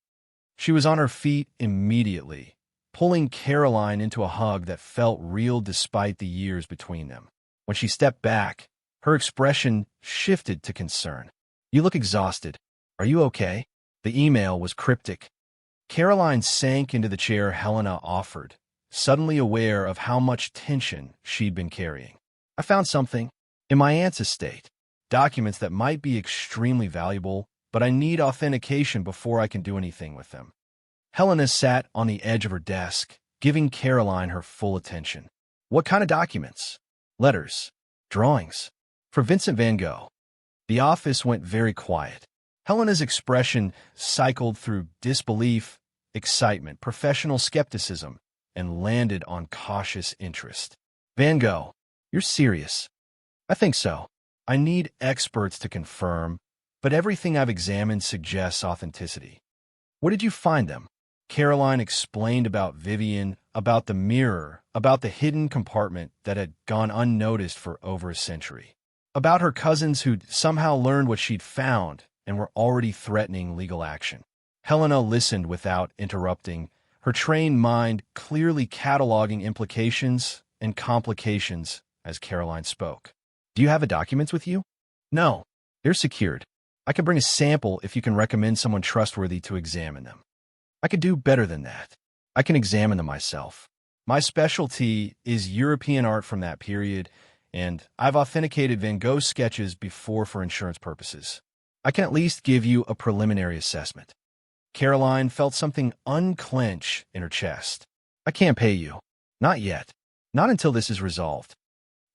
[SPEAKER 1] She was on her feet immediately, pulling Caroline into a hug that felt real despite the years between them. When she stepped back, her expression shifted to concern. You look exhausted. Are you okay? The email was cryptic. Caroline sank into the chair Helena offered, suddenly aware of how much tension she'd been carrying. I found something. In my aunt's estate, documents that might be extremely valuable, but I need authentication before I can do anything with them. Helena sat on the edge of her desk, giving Caroline her full attention. What kind of documents? Letters. Drawings. For Vincent van Gogh. The office went very quiet. Helena's expression cycled through disbelief, excitement, professional skepticism, and landed on cautious interest. Van Gogh, you're serious? I think so. I need experts to confirm, but everything I've examined suggests authenticity. Where did you find them? Caroline explained about Vivian, about the mirror, about the hidden compartment that had gone unnoticed for over a century, about her cousins who'd somehow learned what she'd found and were already threatening legal action. Helena listened without interrupting, her trained mind clearly cataloging implications and complications as Caroline spoke. Do you have the documents with you? No, they're secured. I can bring a sample if you can recommend someone trustworthy to examine them. I could do better than that. I can examine them myself. My specialty is European art from that period, and I've authenticated Van Gogh's sketches before for insurance purposes. I can at least give you a preliminary assessment. Caroline felt something unclench in her chest. I can't pay you. Not yet. Not until this is resolved.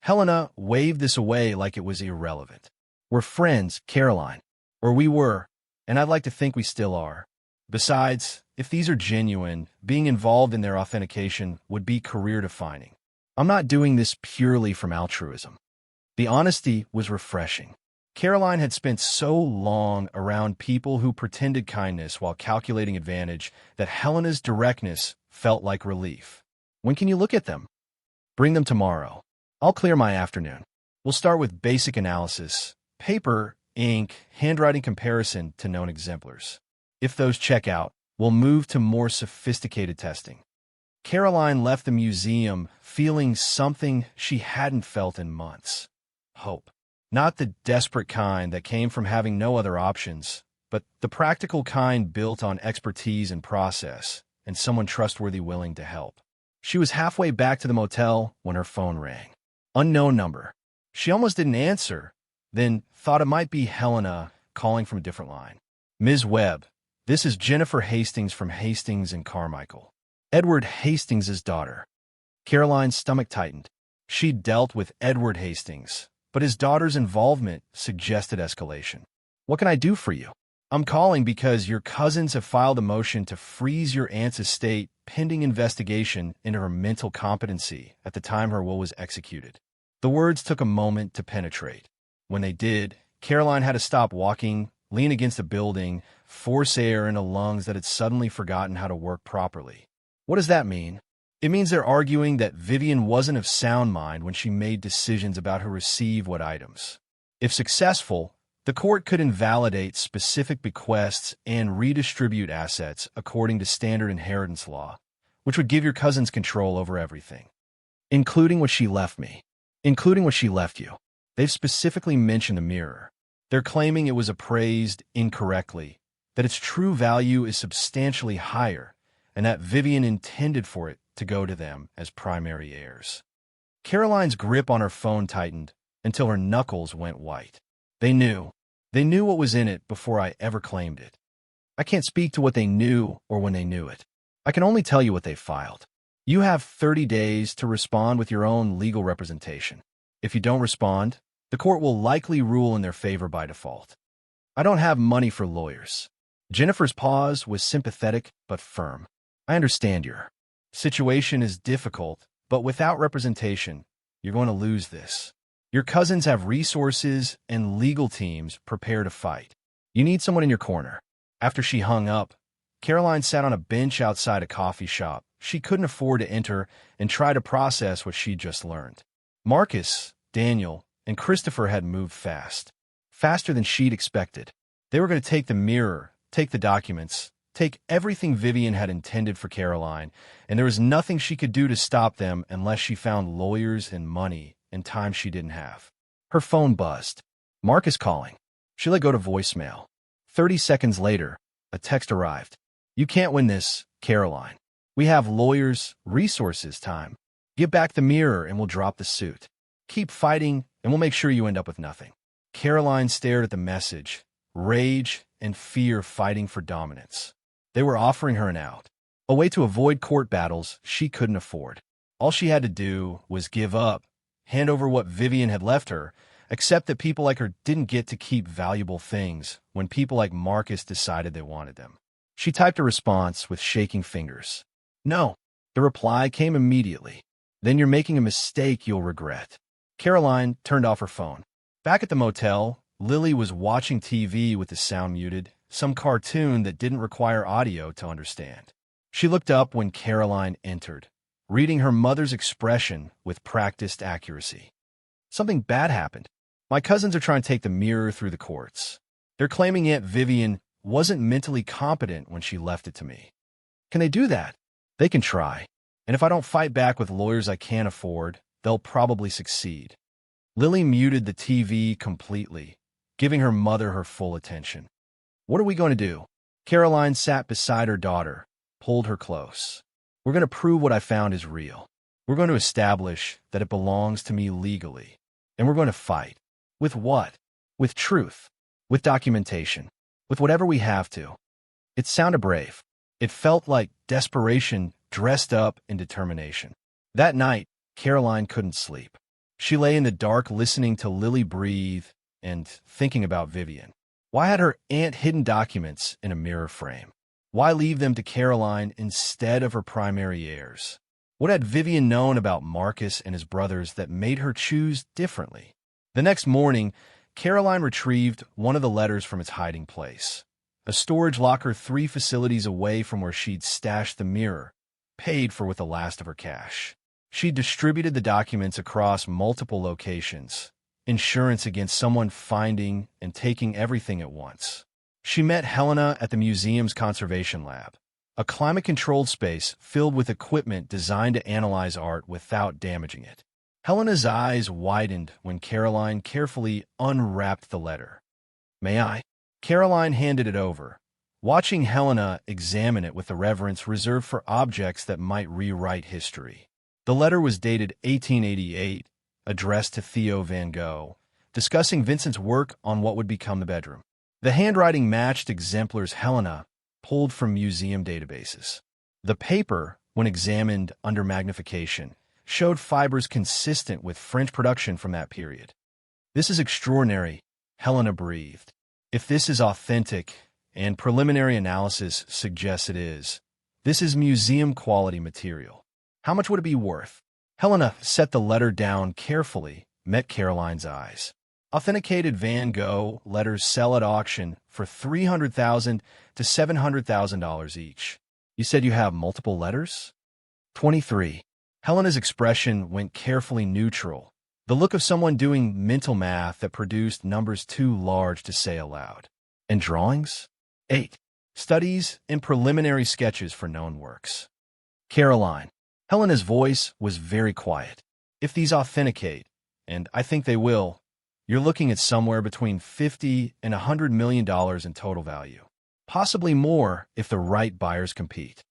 [SPEAKER 1] Helena waved this away like it was irrelevant. We're friends, Caroline. Or we were, and I'd like to think we still are. Besides, if these are genuine, being involved in their authentication would be career-defining. I'm not doing this purely from altruism. The honesty was refreshing. Caroline had spent so long around people who pretended kindness while calculating advantage that Helena's directness felt like relief. When can you look at them? Bring them tomorrow. I'll clear my afternoon. We'll start with basic analysis, paper, ink, handwriting comparison to known exemplars. If those check out, we'll move to more sophisticated testing. Caroline left the museum feeling something she hadn't felt in months. Hope. Not the desperate kind that came from having no other options, but the practical kind built on expertise and process, and someone trustworthy willing to help. She was halfway back to the motel when her phone rang. Unknown number. She almost didn't answer, then thought it might be Helena calling from a different line. Ms. Webb, this is Jennifer Hastings from Hastings and Carmichael. Edward Hastings' daughter. Caroline's stomach tightened. She'd dealt with Edward Hastings, but his daughter's involvement suggested escalation. What can I do for you? I'm calling because your cousins have filed a motion to freeze your aunt's estate pending investigation into her mental competency at the time her will was executed. The words took a moment to penetrate. When they did, Caroline had to stop walking, lean against a building, force air into lungs that had suddenly forgotten how to work properly. What does that mean? It means they're arguing that Vivian wasn't of sound mind when she made decisions about who receive what items. If successful, the court could invalidate specific bequests and redistribute assets according to standard inheritance law, which would give your cousins control over everything, including what she left me, including what she left you. They've specifically mentioned the mirror. They're claiming it was appraised incorrectly, that its true value is substantially higher, and that Vivian intended for it to go to them as primary heirs. Caroline's grip on her phone tightened until her knuckles went white. They knew what was in it before I ever claimed it. I can't speak to what they knew or when they knew it. I can only tell you what they filed. You have 30 days to respond with your own legal representation. If you don't respond, the court will likely rule in their favor by default. I don't have money for lawyers. Jennifer's pause was sympathetic but firm. I understand your situation is difficult, but without representation, you're going to lose this. Your cousins have resources and legal teams prepared to fight. You need someone in your corner. After she hung up, Caroline sat on a bench outside a coffee shop. She couldn't afford to enter and try to process what she'd just learned. Marcus, Daniel, and Christopher had moved fast. Faster than she'd expected. They were going to take the mirror, take the documents, take everything Vivian had intended for Caroline, and there was nothing she could do to stop them unless she found lawyers and money and time she didn't have. Her phone buzzed. Marcus calling. She let go to voicemail. 30 seconds later, a text arrived. You can't win this, Caroline. We have lawyers, resources, time. Give back the mirror and we'll drop the suit. Keep fighting and we'll make sure you end up with nothing. Caroline stared at the message, rage and fear fighting for dominance. They were offering her an out, a way to avoid court battles she couldn't afford. All she had to do was give up, hand over what Vivian had left her, accept that people like her didn't get to keep valuable things when people like Marcus decided they wanted them. She typed a response with shaking fingers. No. The reply came immediately. Then you're making a mistake you'll regret. Caroline turned off her phone. Back at the motel, Lily was watching TV with the sound muted, some cartoon that didn't require audio to understand. She looked up when Caroline entered, reading her mother's expression with practiced accuracy. Something bad happened. My cousins are trying to take the mirror through the courts. They're claiming Aunt Vivian wasn't mentally competent when she left it to me. Can they do that? They can try. And if I don't fight back with lawyers I can't afford, they'll probably succeed. Lily muted the TV completely, giving her mother her full attention. What are we going to do? Caroline sat beside her daughter, pulled her close. We're going to prove what I found is real. We're going to establish that it belongs to me legally. And we're going to fight. With what? With truth. With documentation. With whatever we have to. It sounded brave. It felt like desperation dressed up in determination. That night, Caroline couldn't sleep. She lay in the dark listening to Lily breathe and thinking about Vivian. Why had her aunt hidden documents in a mirror frame? Why leave them to Caroline instead of her primary heirs? What had Vivian known about Marcus and his brothers that made her choose differently? The next morning, Caroline retrieved one of the letters from its hiding place. A storage locker 3 facilities away from where she'd stashed the mirror, paid for with the last of her cash. She distributed the documents across multiple locations, insurance against someone finding and taking everything at once. She met Helena at the museum's conservation lab, a climate-controlled space filled with equipment designed to analyze art without damaging it. Helena's eyes widened when Caroline carefully unwrapped the letter. May I? Caroline handed it over, watching Helena examine it with the reverence reserved for objects that might rewrite history. The letter was dated 1888, addressed to Theo Van Gogh, discussing Vincent's work on what would become the bedroom. The handwriting matched exemplars Helena pulled from museum databases. The paper, when examined under magnification, showed fibers consistent with French production from that period. This is extraordinary, Helena breathed. If this is authentic, and preliminary analysis suggests it is, this is museum-quality material. How much would it be worth? Helena set the letter down carefully, met Caroline's eyes. Authenticated Van Gogh letters sell at auction for $300,000 to $700,000 each. You said you have multiple letters? 23. Helena's expression went carefully neutral, the look of someone doing mental math that produced numbers too large to say aloud. And drawings? 8. Studies and preliminary sketches for known works. Caroline. Helena's voice was very quiet. If these authenticate, and I think they will, you're looking at somewhere between $50 and $100 million in total value. Possibly more if the right buyers compete.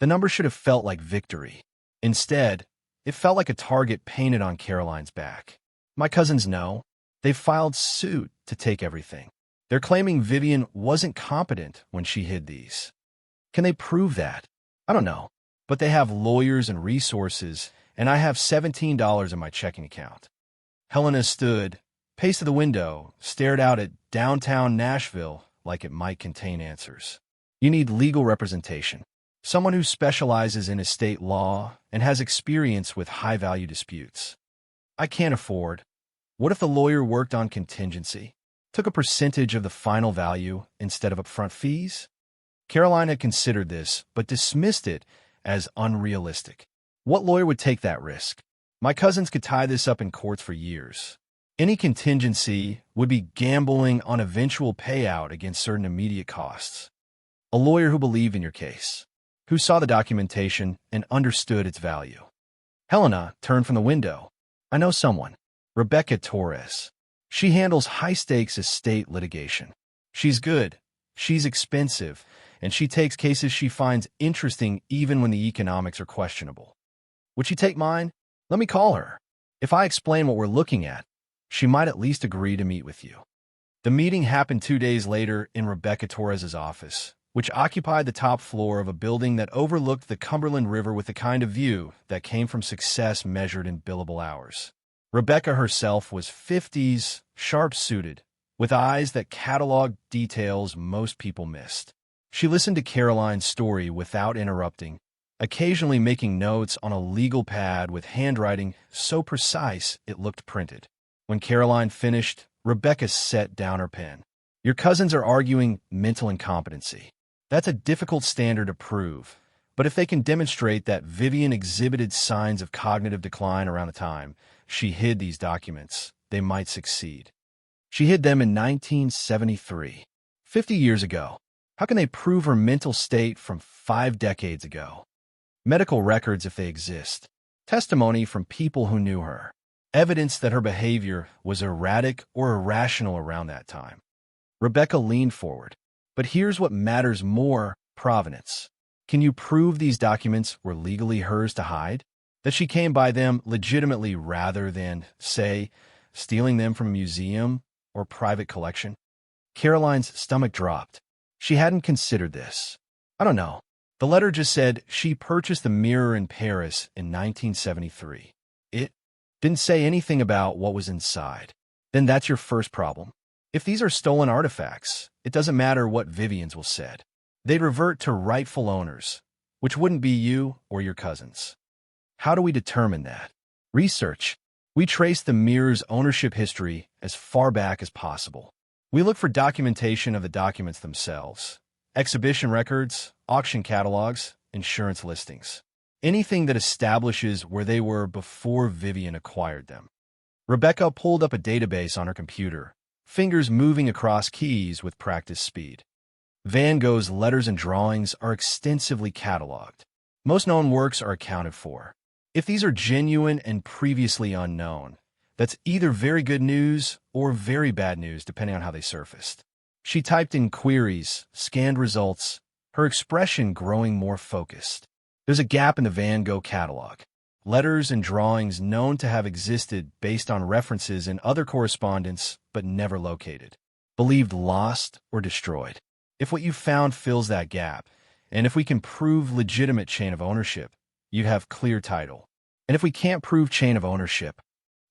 [SPEAKER 1] The number should have felt like victory. Instead, it felt like a target painted on Caroline's back. My cousins know. They've filed suit to take everything. They're claiming Vivian wasn't competent when she hid these. Can they prove that? I don't know. But they have lawyers and resources, and I have $17 in my checking account. Helena stood, paced to the window, stared out at downtown Nashville like it might contain answers. You need legal representation. Someone who specializes in estate law and has experience with high-value disputes. I can't afford. What if the lawyer worked on contingency? Took a percentage of the final value instead of upfront fees? Caroline had considered this, but dismissed it as unrealistic. What lawyer would take that risk? My cousins could tie this up in courts for years. Any contingency would be gambling on eventual payout against certain immediate costs. A lawyer who believed in your case, who saw the documentation and understood its value. Helena turned from the window. I know someone, Rebecca Torres. She handles high-stakes estate litigation. She's good, she's expensive, and she takes cases she finds interesting even when the economics are questionable. Would she take mine? Let me call her. If I explain what we're looking at, she might at least agree to meet with you. The meeting happened 2 days later in Rebecca Torres's office, which occupied the top floor of a building that overlooked the Cumberland River with the kind of view that came from success measured in billable hours. Rebecca herself was 50s, sharp-suited, with eyes that cataloged details most people missed. She listened to Caroline's story without interrupting, occasionally making notes on a legal pad with handwriting so precise it looked printed. When Caroline finished, Rebecca set down her pen. Your cousins are arguing mental incompetency. That's a difficult standard to prove, but if they can demonstrate that Vivian exhibited signs of cognitive decline around the time she hid these documents, they might succeed. She hid them in 1973, 50 years ago. How can they prove her mental state from 5 decades ago? Medical records, if they exist. Testimony from people who knew her. Evidence that her behavior was erratic or irrational around that time. Rebecca leaned forward. But here's what matters more: provenance. Can you prove these documents were legally hers to hide? That she came by them legitimately rather than, say, stealing them from a museum or private collection? Caroline's stomach dropped. She hadn't considered this. I don't know. The letter just said she purchased the mirror in Paris in 1973. It didn't say anything about what was inside. Then that's your first problem. If these are stolen artifacts, it doesn't matter what Vivian's will said. They'd revert to rightful owners, which wouldn't be you or your cousins. How do we determine that? Research. We trace the mirror's ownership history as far back as possible. We look for documentation of the documents themselves, exhibition records, auction catalogs, insurance listings. Anything that establishes where they were before Vivian acquired them. Rebecca pulled up a database on her computer, fingers moving across keys with practice speed. Van Gogh's letters and drawings are extensively cataloged. Most known works are accounted for. If these are genuine and previously unknown, that's either very good news or very bad news, depending on how they surfaced. She typed in queries, scanned results, her expression growing more focused. There's a gap in the Van Gogh catalog. Letters and drawings known to have existed based on references in other correspondence but never located. Believed lost or destroyed. If what you found fills that gap, and if we can prove legitimate chain of ownership, you have clear title. And if we can't prove chain of ownership,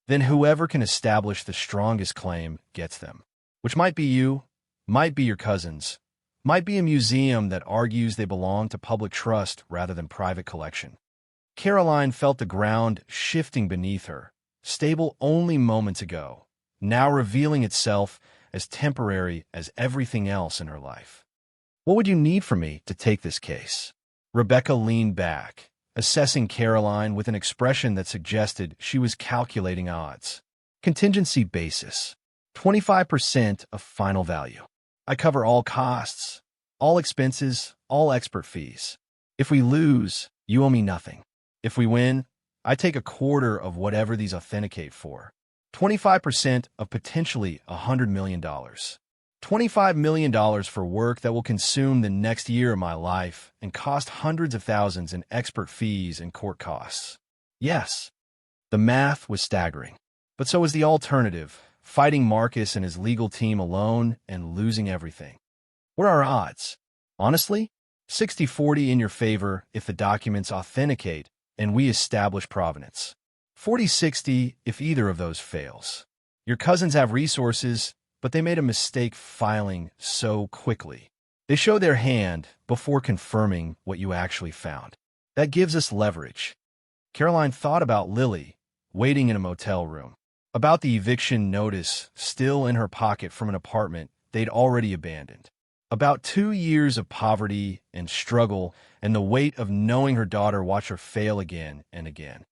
[SPEAKER 1] then whoever can establish the strongest claim gets them. Which might be you, might be your cousins, might be a museum that argues they belong to public trust rather than private collection. Caroline felt the ground shifting beneath her, stable only moments ago, now revealing itself as temporary as everything else in her life. What would you need from me to take this case? Rebecca leaned back, assessing Caroline with an expression that suggested she was calculating odds. Contingency basis. 25% of final value. I cover all costs, all expenses, all expert fees. If we lose, you owe me nothing. If we win, I take a quarter of whatever these authenticate for. 25% of potentially $100 million. $25 million for work that will consume the next year of my life and cost hundreds of thousands in expert fees and court costs. Yes, the math was staggering. But so was the alternative, fighting Marcus and his legal team alone and losing everything. What are our odds? Honestly, 60-40 in your favor if the documents authenticate and we establish provenance. 40-60 if either of those fails. Your cousins have resources, but they made a mistake filing so quickly. They show their hand before confirming what you actually found. That gives us leverage. Caroline thought about Lily, waiting in a motel room, about the eviction notice still in her pocket from an apartment they'd already abandoned, about 2 years of poverty and struggle and the weight of knowing her daughter watch her fail again and again.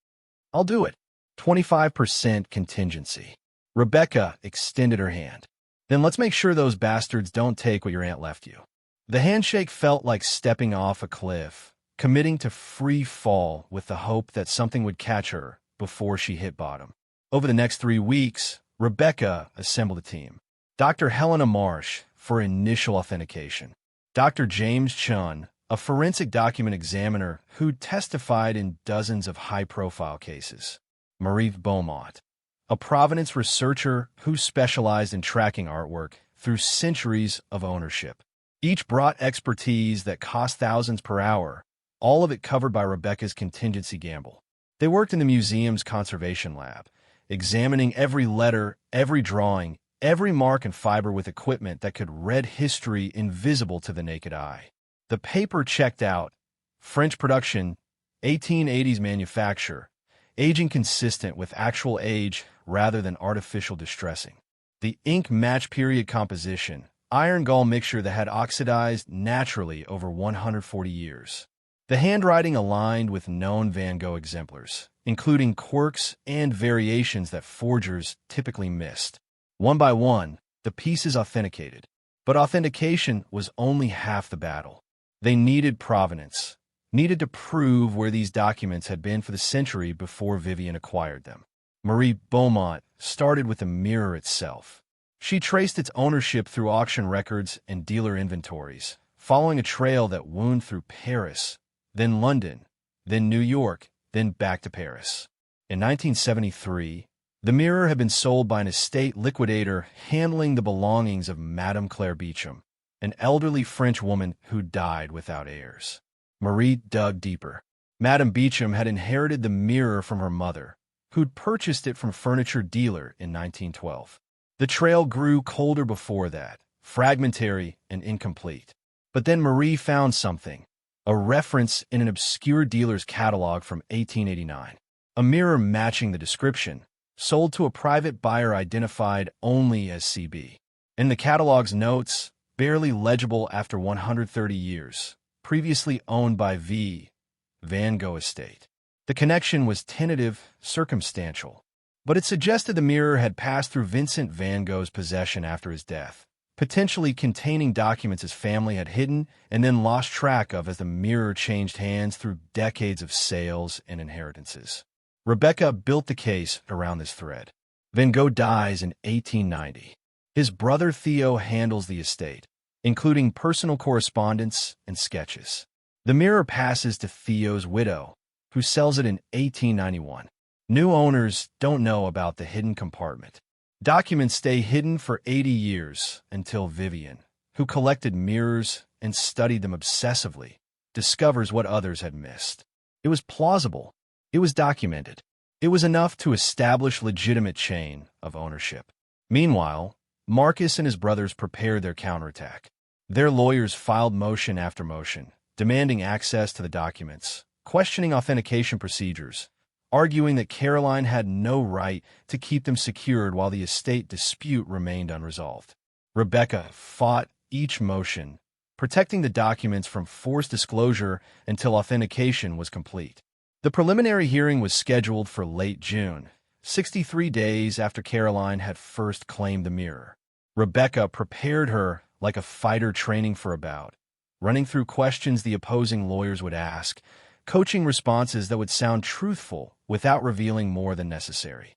[SPEAKER 1] I'll do it. 25% contingency. Rebecca extended her hand. Then let's make sure those bastards don't take what your aunt left you. The handshake felt like stepping off a cliff, committing to free fall with the hope that something would catch her before she hit bottom. Over the next 3 weeks, Rebecca assembled a team. Dr. Helena Marsh for initial authentication. Dr. James Chun, a forensic document examiner who testified in dozens of high-profile cases. Marie Beaumont, a Provenance researcher who specialized in tracking artwork through centuries of ownership. Each brought expertise that cost thousands per hour, all of it covered by Rebecca's contingency gamble. They worked in the museum's conservation lab, examining every letter, every drawing, every mark and fiber with equipment that could read history invisible to the naked eye. The paper checked out: French production, 1880s manufacture, aging consistent with actual age rather than artificial distressing. The ink matched period composition, iron gall mixture that had oxidized naturally over 140 years. The handwriting aligned with known Van Gogh exemplars, including quirks and variations that forgers typically missed. One by one, the pieces authenticated. But authentication was only half the battle. They needed provenance, needed to prove where these documents had been for the century before Vivian acquired them. Marie Beaumont started with the mirror itself. She traced its ownership through auction records and dealer inventories, following a trail that wound through Paris, then London, then New York, then back to Paris. In 1973, the mirror had been sold by an estate liquidator handling the belongings of Madame Claire Beauchamp, an elderly French woman who died without heirs. Marie dug deeper. Madame Beauchamp had inherited the mirror from her mother, who'd purchased it from a furniture dealer in 1912. The trail grew colder before that, fragmentary and incomplete. But then Marie found something, a reference in an obscure dealer's catalog from 1889. A mirror matching the description, sold to a private buyer identified only as CB. In the catalog's notes, barely legible after 130 years, previously owned by Van Gogh estate. The connection was tentative, circumstantial, but it suggested the mirror had passed through Vincent van Gogh's possession after his death, potentially containing documents his family had hidden and then lost track of as the mirror changed hands through decades of sales and inheritances. Rebecca built the case around this thread. Van Gogh dies in 1890. His brother Theo handles the estate, including personal correspondence and sketches. The mirror passes to Theo's widow, who sells it in 1891. New owners don't know about the hidden compartment. Documents stay hidden for 80 years until Vivian, who collected mirrors and studied them obsessively, discovers what others had missed. It was plausible. It was documented. It was enough to establish legitimate chain of ownership. Meanwhile, Marcus and his brothers prepared their counterattack. Their lawyers filed motion after motion, demanding access to the documents, questioning authentication procedures, arguing that Caroline had no right to keep them secured while the estate dispute remained unresolved. Rebecca fought each motion, protecting the documents from forced disclosure until authentication was complete. The preliminary hearing was scheduled for late June, 63 days after Caroline had first claimed the mirror. Rebecca prepared her like a fighter training for a bout, running through questions the opposing lawyers would ask, coaching responses that would sound truthful without revealing more than necessary.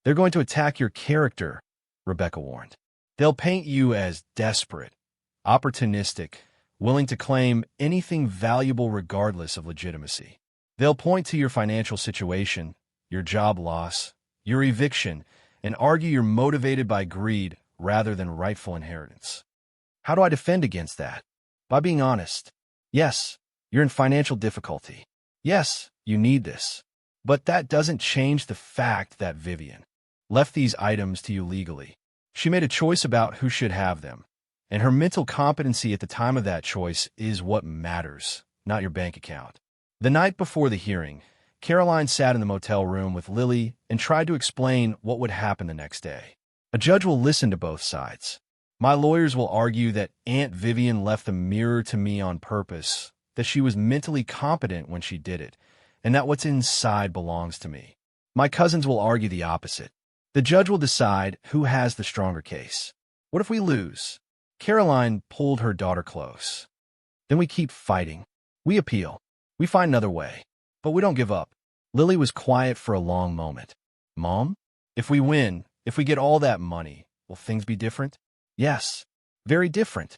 [SPEAKER 1] "They're going to attack your character," Rebecca warned. "They'll paint you as desperate, opportunistic, willing to claim anything valuable regardless of legitimacy. They'll point to your financial situation, your job loss, your eviction, and argue you're motivated by greed rather than rightful inheritance." How do I defend against that? By being honest. Yes, you're in financial difficulty. Yes, you need this. But that doesn't change the fact that Vivian left these items to you legally. She made a choice about who should have them, and her mental competency at the time of that choice is what matters, not your bank account. The night before the hearing, Caroline sat in the motel room with Lily and tried to explain what would happen the next day. A judge will listen to both sides. My lawyers will argue that Aunt Vivian left the mirror to me on purpose, that she was mentally competent when she did it, and that what's inside belongs to me. My cousins will argue the opposite. The judge will decide who has the stronger case. What if we lose? Caroline pulled her daughter close. Then we keep fighting. We appeal. We find another way. But we don't give up. Lily was quiet for a long moment. Mom, if we win, if we get all that money, will things be different? Yes, very different.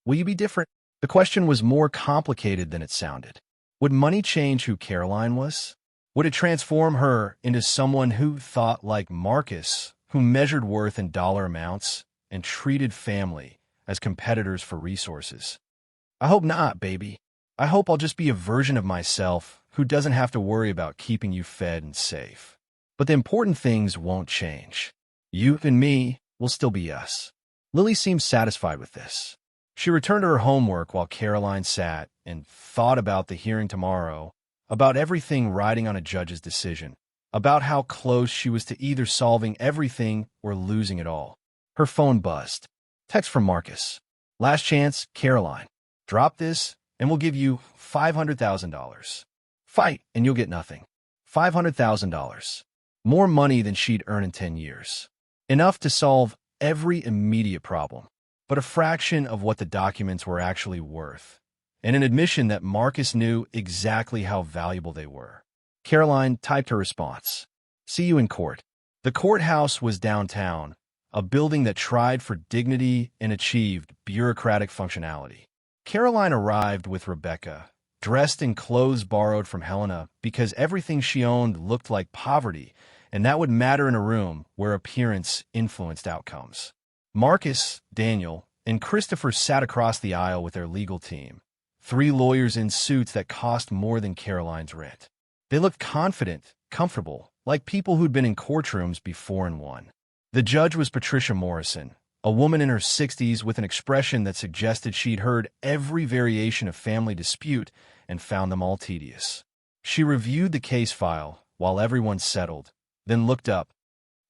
[SPEAKER 1] Will you be different? The question was more complicated than it sounded. Would money change who Caroline was? Would it transform her into someone who thought like Marcus, who measured worth in dollar amounts and treated family as competitors for resources? I hope not, baby. I hope I'll just be a version of myself who doesn't have to worry about keeping you fed and safe. But the important things won't change. You and me will still be us. Lily seemed satisfied with this. She returned to her homework while Caroline sat and thought about the hearing tomorrow, about everything riding on a judge's decision, about how close she was to either solving everything or losing it all. Her phone buzzed. Text from Marcus. Last chance, Caroline. Drop this and we'll give you $500,000. Fight and you'll get nothing. $500,000. More money than she'd earn in 10 years. Enough to solve every immediate problem, but a fraction of what the documents were actually worth, and an admission that Marcus knew exactly how valuable they were. Caroline typed her response. See you in court. The courthouse was downtown, a building that tried for dignity and achieved bureaucratic functionality. Caroline arrived with Rebecca, dressed in clothes borrowed from Helena because everything she owned looked like poverty, and that would matter in a room where appearance influenced outcomes. Marcus, Daniel, and Christopher sat across the aisle with their legal team, 3 lawyers in suits that cost more than Caroline's rent. They looked confident, comfortable, like people who'd been in courtrooms before and won. The judge was Patricia Morrison, a woman in her 60s with an expression that suggested she'd heard every variation of family dispute and found them all tedious. She reviewed the case file while everyone settled, then looked up.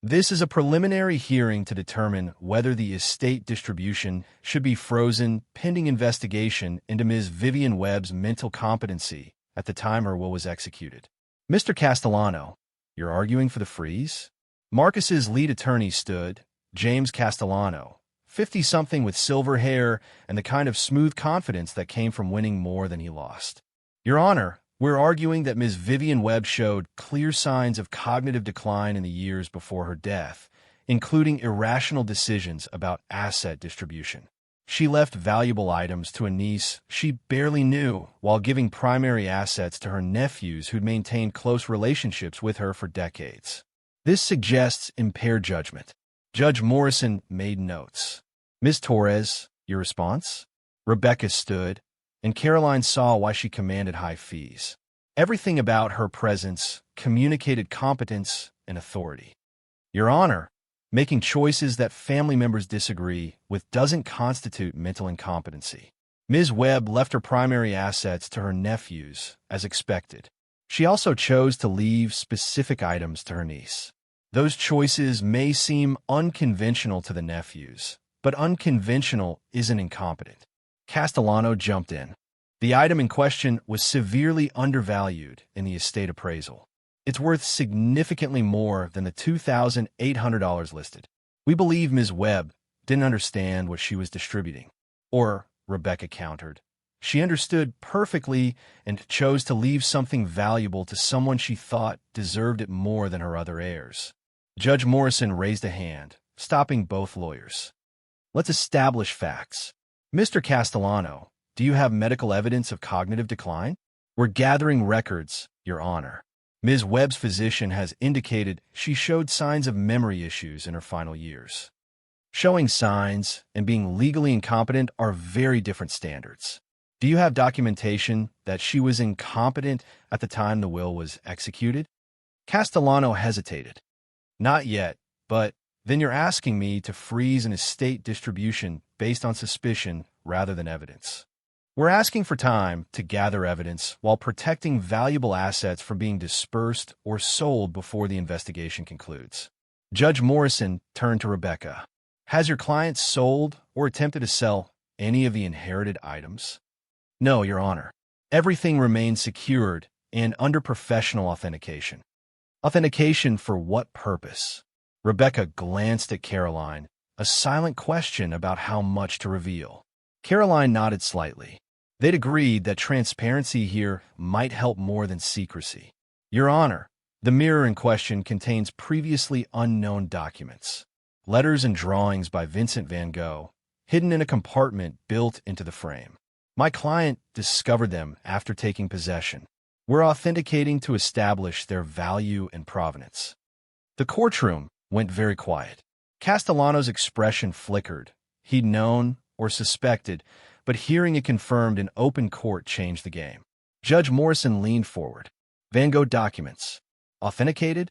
[SPEAKER 1] This is a preliminary hearing to determine whether the estate distribution should be frozen pending investigation into Ms. Vivian Webb's mental competency at the time her will was executed. Mr. Castellano, you're arguing for the freeze? Marcus's lead attorney stood, James Castellano, 50-something with silver hair and the kind of smooth confidence that came from winning more than he lost. Your Honor, we're arguing that Ms. Vivian Webb showed clear signs of cognitive decline in the years before her death, including irrational decisions about asset distribution. She left valuable items to a niece she barely knew while giving primary assets to her nephews who'd maintained close relationships with her for decades. This suggests impaired judgment. Judge Morrison made notes. Ms. Torres, your response? Rebecca stood, and Caroline saw why she commanded high fees. Everything about her presence communicated competence and authority. Your Honor, making choices that family members disagree with doesn't constitute mental incompetency. Ms. Webb left her primary assets to her nephews, as expected. She also chose to leave specific items to her niece. Those choices may seem unconventional to the nephews, but unconventional isn't incompetent. Castellano jumped in. The item in question was severely undervalued in the estate appraisal. It's worth significantly more than the $2,800 listed. We believe Ms. Webb didn't understand what she was distributing. Or, Rebecca countered, she understood perfectly and chose to leave something valuable to someone she thought deserved it more than her other heirs. Judge Morrison raised a hand, stopping both lawyers. Let's establish facts. Mr. Castellano, do you have medical evidence of cognitive decline? We're gathering records, Your Honor. Ms. Webb's physician has indicated she showed signs of memory issues in her final years. Showing signs and being legally incompetent are very different standards. Do you have documentation that she was incompetent at the time the will was executed? Castellano hesitated. Not yet, but then you're asking me to freeze an estate distribution based on suspicion rather than evidence. We're asking for time to gather evidence while protecting valuable assets from being dispersed or sold before the investigation concludes. Judge Morrison turned to Rebecca. Has your client sold or attempted to sell any of the inherited items? No, Your Honor. Everything remains secured and under professional authentication. Authentication for what purpose? Rebecca glanced at Caroline, a silent question about how much to reveal. Caroline nodded slightly. They'd agreed that transparency here might help more than secrecy. Your Honor, the mirror in question contains previously unknown documents, letters and drawings by Vincent van Gogh, hidden in a compartment built into the frame. My client discovered them after taking possession. We're authenticating to establish their value and provenance. The courtroom went very quiet. Castellano's expression flickered. He'd known or suspected, but hearing it confirmed in open court changed the game. Judge Morrison leaned forward. Van Gogh documents. Authenticated?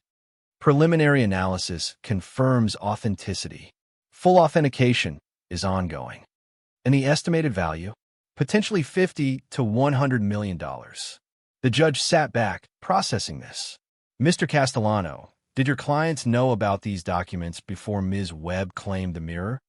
[SPEAKER 1] Preliminary analysis confirms authenticity. Full authentication is ongoing. And the estimated value? Potentially $50 to $100 million. The judge sat back, processing this. Mr. Castellano, did your clients know about these documents before Ms. Webb claimed the mirror?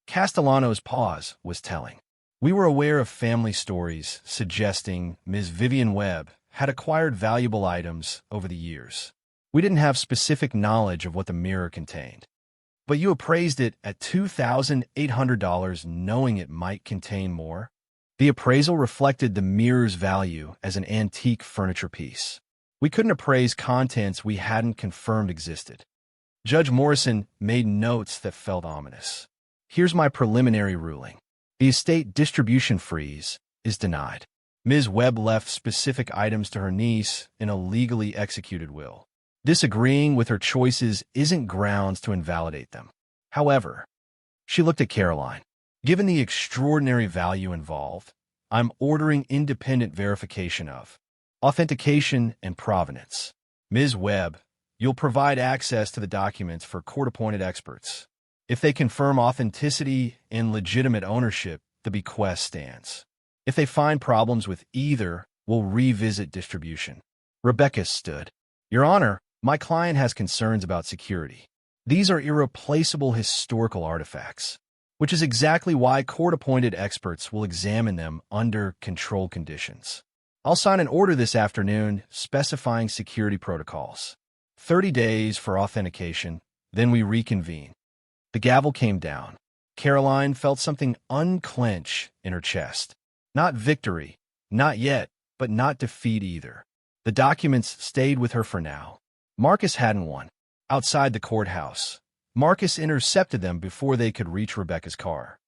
[SPEAKER 1] Castellano's pause was telling. We were aware of family stories suggesting Ms. Vivian Webb had acquired valuable items over the years. We didn't have specific knowledge of what the mirror contained. But you appraised it at $2,800 knowing it might contain more? The appraisal reflected the mirror's value as an antique furniture piece. We couldn't appraise contents we hadn't confirmed existed. Judge Morrison made notes that felt ominous. Here's my preliminary ruling. The estate distribution freeze is denied. Ms. Webb left specific items to her niece in a legally executed will. Disagreeing with her choices isn't grounds to invalidate them. However, she looked at Caroline. Given the extraordinary value involved, I'm ordering independent verification of authentication and provenance. Ms. Webb, you'll provide access to the documents for court-appointed experts. If they confirm authenticity and legitimate ownership, the bequest stands. If they find problems with either, we'll revisit distribution. Rebecca stood. Your Honor, my client has concerns about security. These are irreplaceable historical artifacts, which is exactly why court-appointed experts will examine them under controlled conditions. I'll sign an order this afternoon specifying security protocols. 30 days for authentication, then we reconvene. The gavel came down. Caroline felt something unclench in her chest. Not victory, not yet, but not defeat either. The documents stayed with her for now. Marcus hadn't one. Outside the courthouse, Marcus intercepted them before they could reach Rebecca's car.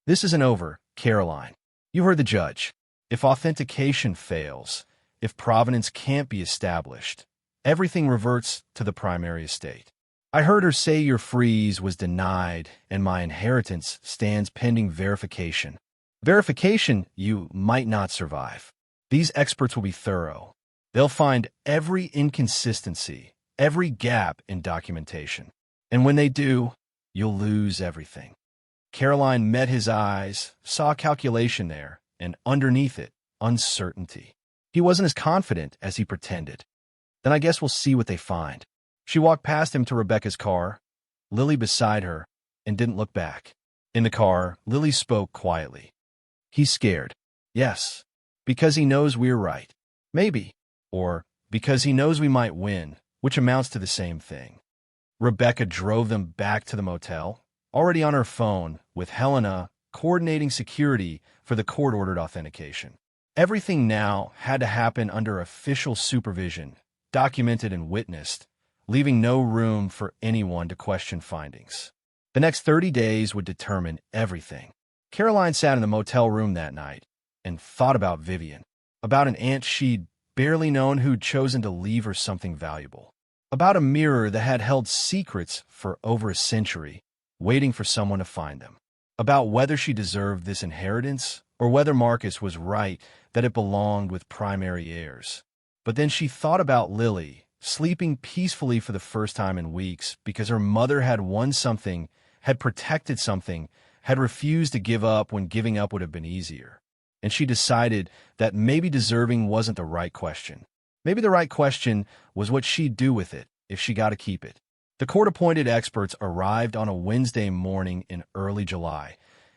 [SPEAKER 1] This isn't over, Caroline. You heard the judge. If authentication fails, if provenance can't be established, everything reverts to the primary estate. I heard her say your freeze was denied and my inheritance stands pending verification. Verification you might not survive. These experts will be thorough. They'll find every inconsistency, every gap in documentation. And when they do, you'll lose everything. Caroline met his eyes, saw calculation there, and underneath it, uncertainty. He wasn't as confident as he pretended. Then I guess we'll see what they find. She walked past him to Rebecca's car, Lily beside her, and didn't look back. In the car, Lily spoke quietly. He's scared. Yes, because he knows we're right. Maybe. Or because he knows we might win, which amounts to the same thing. Rebecca drove them back to the motel, already on her phone, with Helena coordinating security for the court-ordered authentication. Everything now had to happen under official supervision, documented and witnessed, leaving no room for anyone to question findings. The next 30 days would determine everything. Caroline sat in the motel room that night and thought about Vivian, about an aunt she'd barely known who'd chosen to leave her something valuable, about a mirror that had held secrets for over a century, waiting for someone to find them, about whether she deserved this inheritance or whether Marcus was right that it belonged with primary heirs. But then she thought about Lily, sleeping peacefully for the first time in weeks because her mother had won something, had protected something, had refused to give up when giving up would have been easier. And she decided that maybe deserving wasn't the right question. Maybe the right question was what she'd do with it if she got to keep it. The court-appointed experts arrived on a Wednesday morning in early July,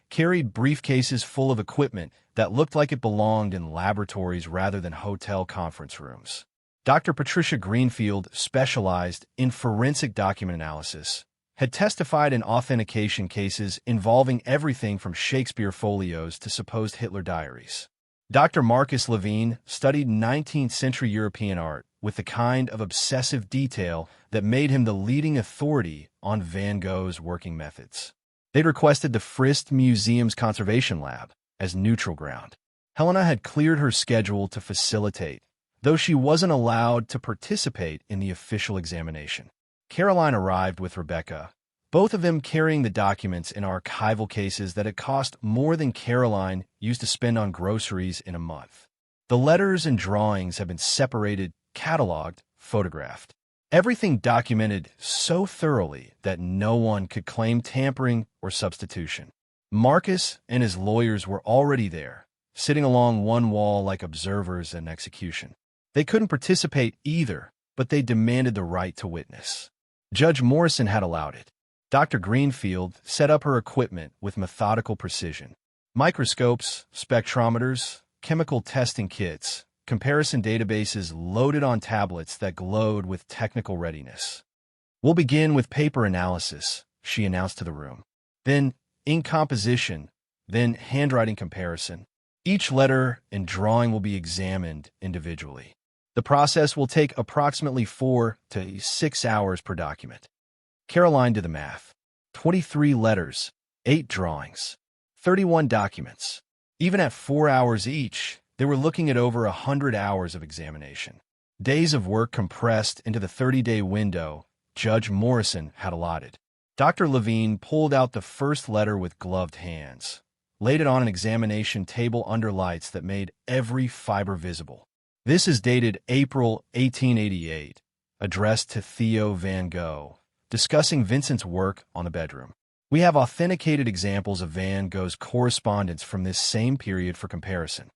[SPEAKER 1] carried briefcases full of equipment that looked like it belonged in laboratories rather than hotel conference rooms. Dr. Patricia Greenfield specialized in forensic document analysis, had testified in authentication cases involving everything from Shakespeare folios to supposed Hitler diaries. Dr. Marcus Levine studied 19th century European art with the kind of obsessive detail that made him the leading authority on Van Gogh's working methods. They'd requested the Frist Museum's conservation lab as neutral ground. Helena had cleared her schedule to facilitate, though she wasn't allowed to participate in the official examination. Caroline arrived with Rebecca, both of them carrying the documents in archival cases that had cost more than Caroline used to spend on groceries in a month. The letters and drawings have been separated, cataloged, photographed. Everything documented so thoroughly that no one could claim tampering or substitution. Marcus and his lawyers were already there, sitting along one wall like observers in execution. They couldn't participate either, but they demanded the right to witness. Judge Morrison had allowed it. Dr. Greenfield set up her equipment with methodical precision. Microscopes, spectrometers, chemical testing kits, comparison databases loaded on tablets that glowed with technical readiness. "We'll begin with paper analysis," she announced to the room. "Then ink composition, then handwriting comparison. Each letter and drawing will be examined individually. The process will take approximately 4 to 6 hours per document." Caroline did the math. 23 letters, 8 drawings, 31 documents. Even at 4 hours each, they were looking at over 100 hours of examination. Days of work compressed into the 30-day window Judge Morrison had allotted. Dr. Levine pulled out the first letter with gloved hands, laid it on an examination table under lights that made every fiber visible. "This is dated April 1888, addressed to Theo Van Gogh, discussing Vincent's work on the bedroom. We have authenticated examples of Van Gogh's correspondence from this same period for comparison."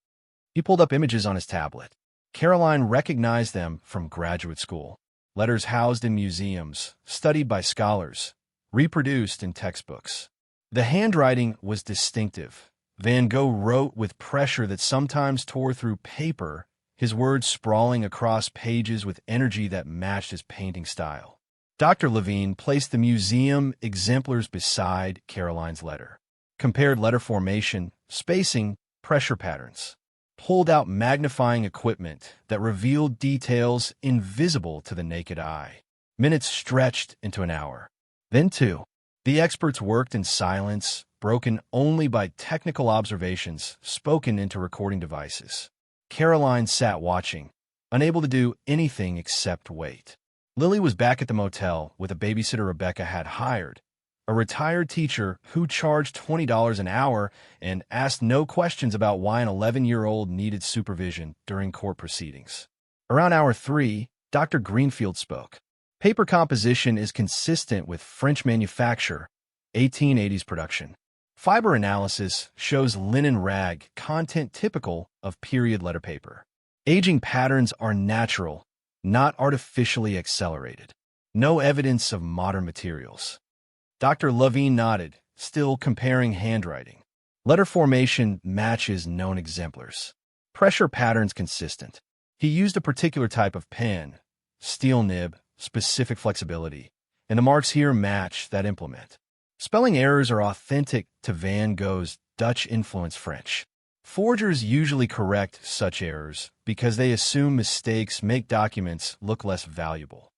[SPEAKER 1] He pulled up images on his tablet. Caroline recognized them from graduate school. Letters housed in museums, studied by scholars, reproduced in textbooks. The handwriting was distinctive. Van Gogh wrote with pressure that sometimes tore through paper, his words sprawling across pages with energy that matched his painting style. Dr. Levine placed the museum exemplars beside Caroline's letter, compared letter formation, spacing, pressure patterns, pulled out magnifying equipment that revealed details invisible to the naked eye. Minutes stretched into an hour. Then 2. The experts worked in silence, broken only by technical observations spoken into recording devices. Caroline sat watching, unable to do anything except wait. Lily was back at the motel with a babysitter Rebecca had hired, a retired teacher who charged $20 an hour and asked no questions about why an 11-year-old needed supervision during court proceedings. Around hour 3, Dr. Greenfield spoke. "Paper composition is consistent with French manufacture, 1880s production. Fiber analysis shows linen rag content typical of period letter paper. Aging patterns are natural, not artificially accelerated. No evidence of modern materials." Dr. Levine nodded, still comparing handwriting. "Letter formation matches known exemplars. Pressure patterns consistent. He used a particular type of pen, steel nib, specific flexibility, and the marks here match that implement. Spelling errors are authentic to Van Gogh's Dutch-influenced French. Forgers usually correct such errors because they assume mistakes make documents look less valuable."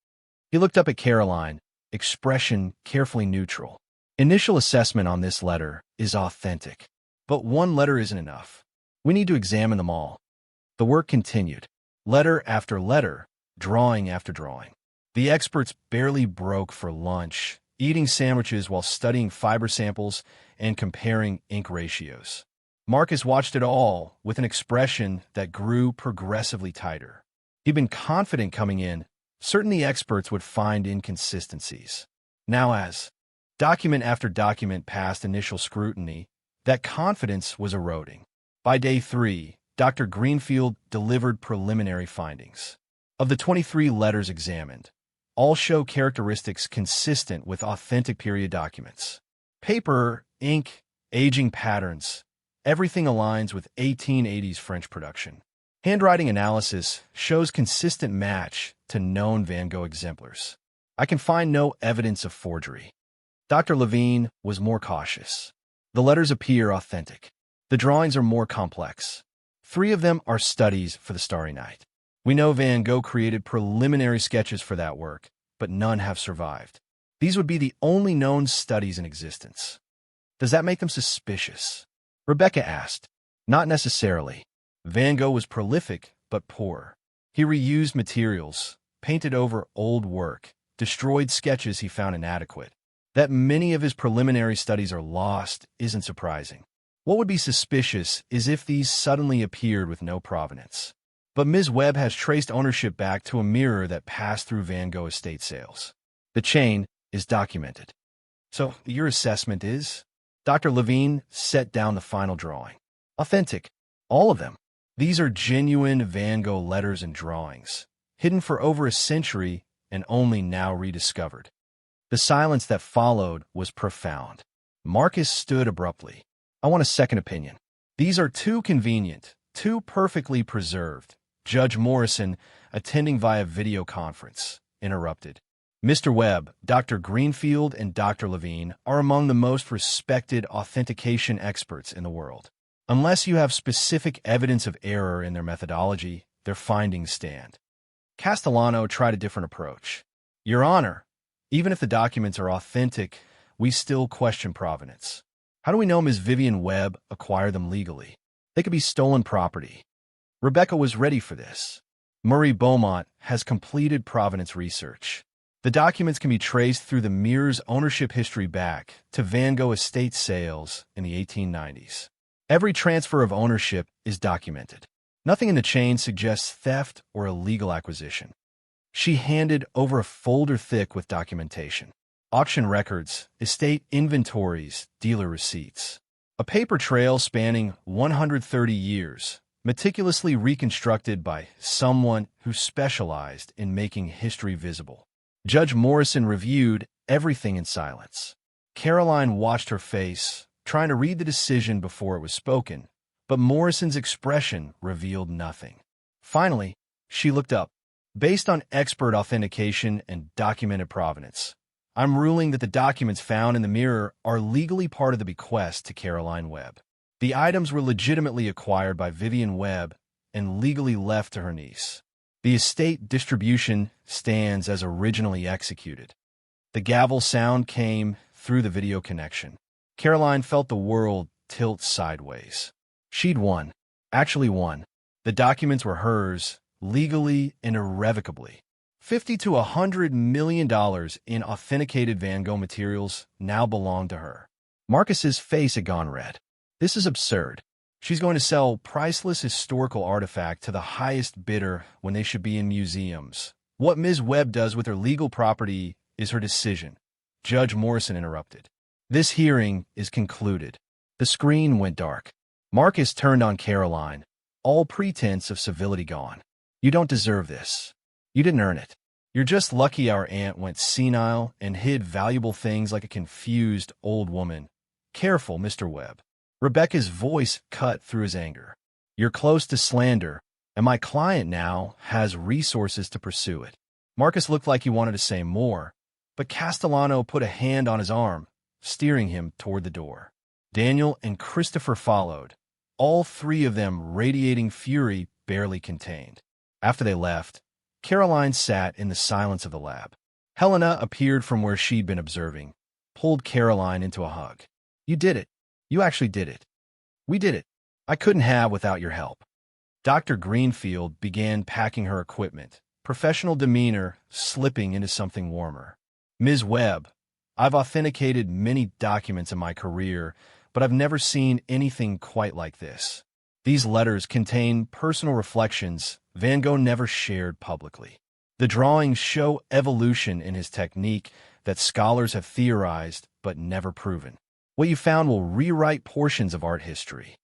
[SPEAKER 1] He looked up at Caroline, expression carefully neutral. "Initial assessment on this letter is authentic, but one letter isn't enough. We need to examine them all." The work continued. Letter after letter, drawing after drawing. The experts barely broke for lunch, eating sandwiches while studying fiber samples and comparing ink ratios. Marcus watched it all with an expression that grew progressively tighter. He'd been confident coming in, certain the experts would find inconsistencies. Now as document after document passed initial scrutiny, that confidence was eroding. By day 3, Dr. Greenfield delivered preliminary findings. Of the 23 letters examined, all show characteristics consistent with authentic period documents. Paper, ink, aging patterns, everything aligns with 1880s French production. Handwriting analysis shows consistent match to known Van Gogh exemplars. I can find no evidence of forgery. Dr. Levine was more cautious. The letters appear authentic. The drawings are more complex. 3 of them are studies for the Starry Night. We know Van Gogh created preliminary sketches for that work, but none have survived. These would be the only known studies in existence. Does that make them suspicious? Rebecca asked. Not necessarily. Van Gogh was prolific, but poor. He reused materials, painted over old work, destroyed sketches he found inadequate. That many of his preliminary studies are lost isn't surprising. What would be suspicious is if these suddenly appeared with no provenance. But Ms. Webb has traced ownership back to a mirror that passed through Van Gogh estate sales. The chain is documented. So your assessment is? Dr. Levine set down the final drawing. Authentic. All of them. These are genuine Van Gogh letters and drawings, hidden for over a century and only now rediscovered. The silence that followed was profound. Marcus stood abruptly. I want a second opinion. These are too convenient, too perfectly preserved. Judge Morrison, attending via video conference, interrupted. Mr. Webb, Dr. Greenfield, and Dr. Levine are among the most respected authentication experts in the world. Unless you have specific evidence of error in their methodology, their findings stand. Castellano tried a different approach. Your Honor, even if the documents are authentic, we still question provenance. How do we know Ms. Vivian Webb acquired them legally? They could be stolen property. Rebecca was ready for this. Murray Beaumont has completed provenance research. The documents can be traced through the mirror's ownership history back to Van Gogh estate sales in the 1890s. Every transfer of ownership is documented. Nothing in the chain suggests theft or illegal acquisition. She handed over a folder thick with documentation. Auction records, estate inventories, dealer receipts. A paper trail spanning 130 years, meticulously reconstructed by someone who specialized in making history visible. Judge Morrison reviewed everything in silence. Caroline watched her face, trying to read the decision before it was spoken, but Morrison's expression revealed nothing. Finally, she looked up. Based on expert authentication and documented provenance, I'm ruling that the documents found in the mirror are legally part of the bequest to Caroline Webb. The items were legitimately acquired by Vivian Webb and legally left to her niece. The estate distribution stands as originally executed. The gavel sound came through the video connection. Caroline felt the world tilt sideways. She'd won. Actually won. The documents were hers, legally and irrevocably. $50 to $100 million in authenticated Van Gogh materials now belonged to her. Marcus's face had gone red. This is absurd. She's going to sell priceless historical artifact to the highest bidder when they should be in museums. What Ms. Webb does with her legal property is her decision. Judge Morrison interrupted. This hearing is concluded. The screen went dark. Marcus turned on Caroline, all pretense of civility gone. You don't deserve this. You didn't earn it. You're just lucky our aunt went senile and hid valuable things like a confused old woman. Careful, Mr. Webb. Rebecca's voice cut through his anger. You're close to slander, and my client now has resources to pursue it. Marcus looked like he wanted to say more, but Castellano put a hand on his arm, steering him toward the door. Daniel and Christopher followed, all three of them radiating fury barely contained. After they left, Caroline sat in the silence of the lab. Helena appeared from where she'd been observing, pulled Caroline into a hug. You did it. You actually did it. We did it. I couldn't have without your help. Dr. Greenfield began packing her equipment, professional demeanor slipping into something warmer. Ms. Webb, I've authenticated many documents in my career, but I've never seen anything quite like this. These letters contain personal reflections Van Gogh never shared publicly. The drawings show evolution in his technique that scholars have theorized but never proven. What you found will rewrite portions of art history.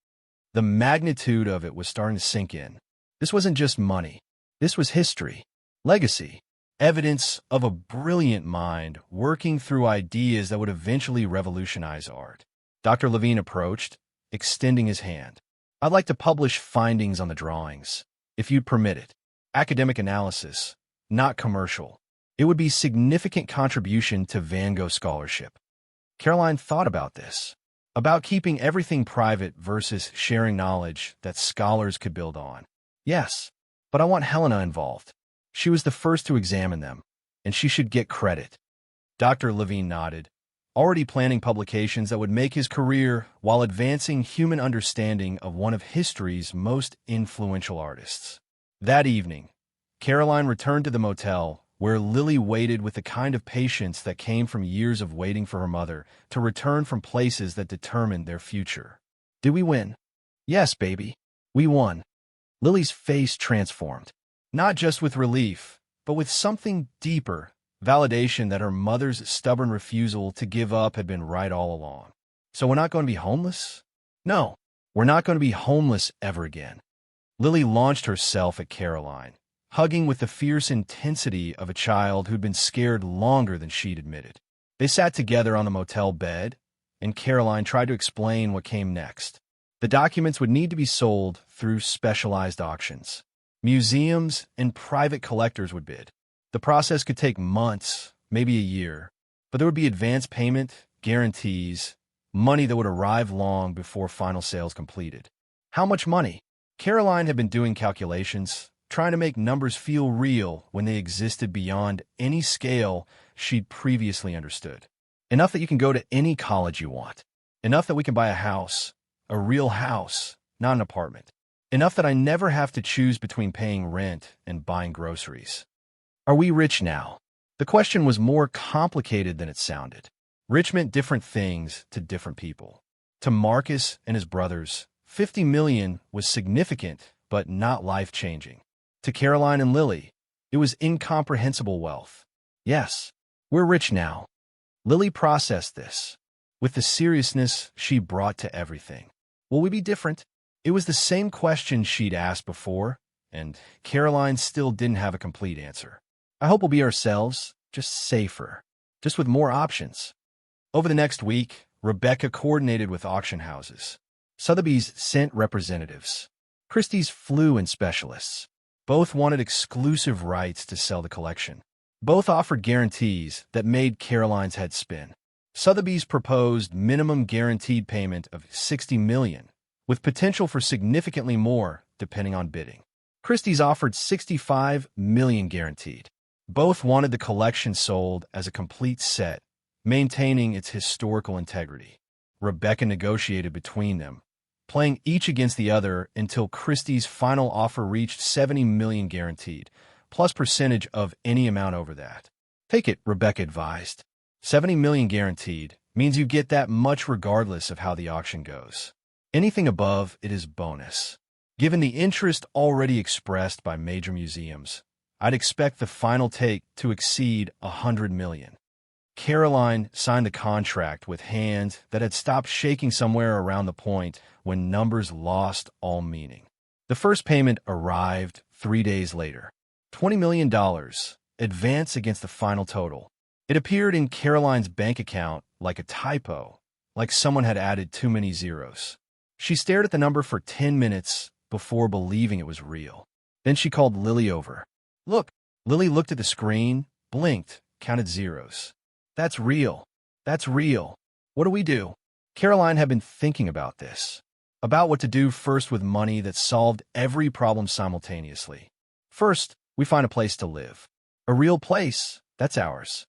[SPEAKER 1] The magnitude of it was starting to sink in. This wasn't just money. This was history, legacy, evidence of a brilliant mind working through ideas that would eventually revolutionize art. Dr. Levine approached, extending his hand. I'd like to publish findings on the drawings, if you'd permit it. Academic analysis, not commercial. It would be significant contribution to Van Gogh scholarship. Caroline thought about this, about keeping everything private versus sharing knowledge that scholars could build on. Yes, but I want Helena involved. She was the first to examine them, and she should get credit. Dr. Levine nodded, already planning publications that would make his career while advancing human understanding of one of history's most influential artists. That evening, Caroline returned to the motel, where Lily waited with the kind of patience that came from years of waiting for her mother to return from places that determined their future. Did we win? Yes, baby. We won. Lily's face transformed, not just with relief, but with something deeper, validation that her mother's stubborn refusal to give up had been right all along. So we're not going to be homeless? No, we're not going to be homeless ever again. Lily launched herself at Caroline, hugging with the fierce intensity of a child who'd been scared longer than she'd admitted. They sat together on the motel bed, and Caroline tried to explain what came next. The documents would need to be sold through specialized auctions. Museums and private collectors would bid. The process could take months, maybe a year, but there would be advance payment, guarantees, money that would arrive long before final sales completed. How much money? Caroline had been doing calculations, trying to make numbers feel real when they existed beyond any scale she'd previously understood. Enough that you can go to any college you want. Enough that we can buy a house, a real house, not an apartment. Enough that I never have to choose between paying rent and buying groceries. Are we rich now? The question was more complicated than it sounded. Rich meant different things to different people. To Marcus and his brothers, $50 million was significant, but not life-changing. To Caroline and Lily, it was incomprehensible wealth. Yes, we're rich now. Lily processed this with the seriousness she brought to everything. Will we be different? It was the same question she'd asked before, and Caroline still didn't have a complete answer. I hope we'll be ourselves, just safer, just with more options. Over the next week, Rebecca coordinated with auction houses. Sotheby's sent representatives. Christie's flew in specialists. Both wanted exclusive rights to sell the collection. Both offered guarantees that made Caroline's head spin. Sotheby's proposed minimum guaranteed payment of $60 million, with potential for significantly more depending on bidding. Christie's offered $65 million guaranteed. Both wanted the collection sold as a complete set, maintaining its historical integrity. Rebecca negotiated between them, playing each against the other until Christie's final offer reached $70 million guaranteed, plus percentage of any amount over that. Take it, Rebecca advised. $70 million guaranteed means you get that much regardless of how the auction goes. Anything above it is bonus. Given the interest already expressed by major museums, I'd expect the final take to exceed $100 million. Caroline signed the contract with hands that had stopped shaking somewhere around the point when numbers lost all meaning. The first payment arrived 3 days later. $20 million, advance against the final total. It appeared in Caroline's bank account like a typo, like someone had added too many zeros. She stared at the number for 10 minutes before believing it was real. Then she called Lily over. Look. Lily looked at the screen, blinked, counted zeros. That's real. That's real. What do we do? Caroline had been thinking about this, about what to do first with money that solved every problem simultaneously. First, we find a place to live. A real place, that's ours.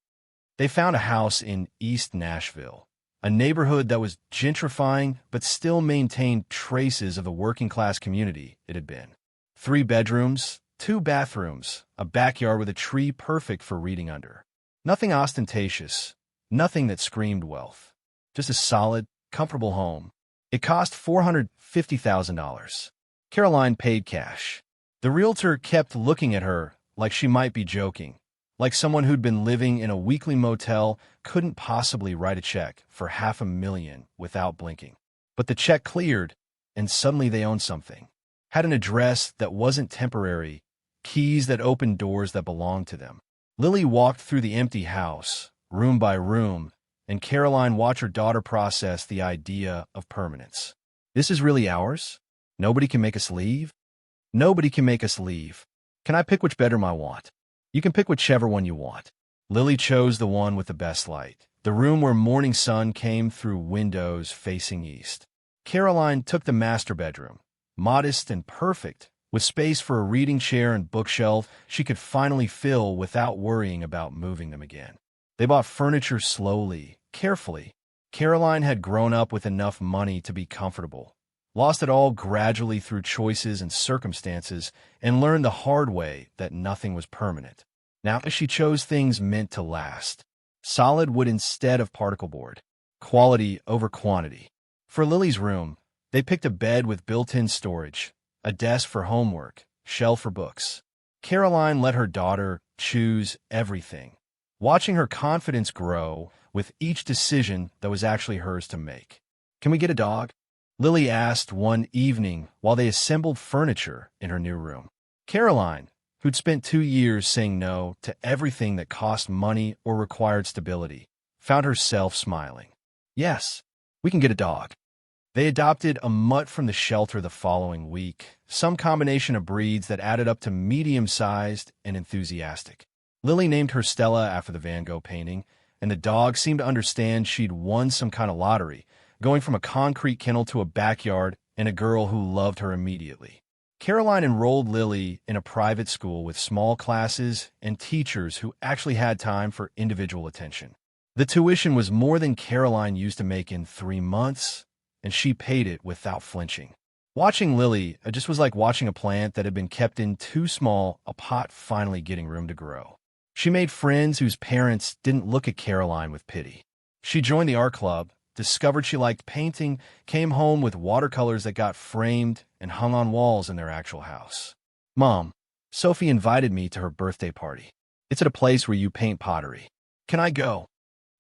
[SPEAKER 1] They found a house in East Nashville, a neighborhood that was gentrifying but still maintained traces of the working-class community it had been. 3 bedrooms, 2 bathrooms, a backyard with a tree perfect for reading under. Nothing ostentatious, nothing that screamed wealth. Just a solid, comfortable home. It cost $450,000. Caroline paid cash. The realtor kept looking at her like she might be joking, like someone who'd been living in a weekly motel couldn't possibly write a check for $500,000 without blinking. But the check cleared, and suddenly they owned something. Had an address that wasn't temporary, keys that opened doors that belonged to them. Lily walked through the empty house, room by room, and Caroline watched her daughter process the idea of permanence. This is really ours? Nobody can make us leave? Nobody can make us leave. Can I pick which bedroom I want? You can pick whichever one you want. Lily chose the one with the best light, the room where morning sun came through windows facing east. Caroline took the master bedroom, modest and perfect, with space for a reading chair and bookshelf she could finally fill without worrying about moving them again. They bought furniture slowly, carefully. Caroline had grown up with enough money to be comfortable, lost it all gradually through choices and circumstances, and learned the hard way that nothing was permanent. Now she chose things meant to last. Solid wood instead of particle board. Quality over quantity. For Lily's room, they picked a bed with built-in storage, a desk for homework, shelf for books. Caroline let her daughter choose everything, watching her confidence grow with each decision that was actually hers to make. "Can we get a dog?" Lily asked one evening while they assembled furniture in her new room. Caroline, who'd spent 2 years saying no to everything that cost money or required stability, found herself smiling. "Yes, we can get a dog." They adopted a mutt from the shelter the following week, some combination of breeds that added up to medium-sized and enthusiastic. Lily named her Stella after the Van Gogh painting, and the dog seemed to understand she'd won some kind of lottery, going from a concrete kennel to a backyard and a girl who loved her immediately. Caroline enrolled Lily in a private school with small classes and teachers who actually had time for individual attention. The tuition was more than Caroline used to make in 3 months, and she paid it without flinching. Watching Lily just was like watching a plant that had been kept in too small a pot finally getting room to grow. She made friends whose parents didn't look at Caroline with pity. She joined the art club, discovered she liked painting, came home with watercolors that got framed and hung on walls in their actual house. "Mom, Sophie invited me to her birthday party. It's at a place where you paint pottery. Can I go?"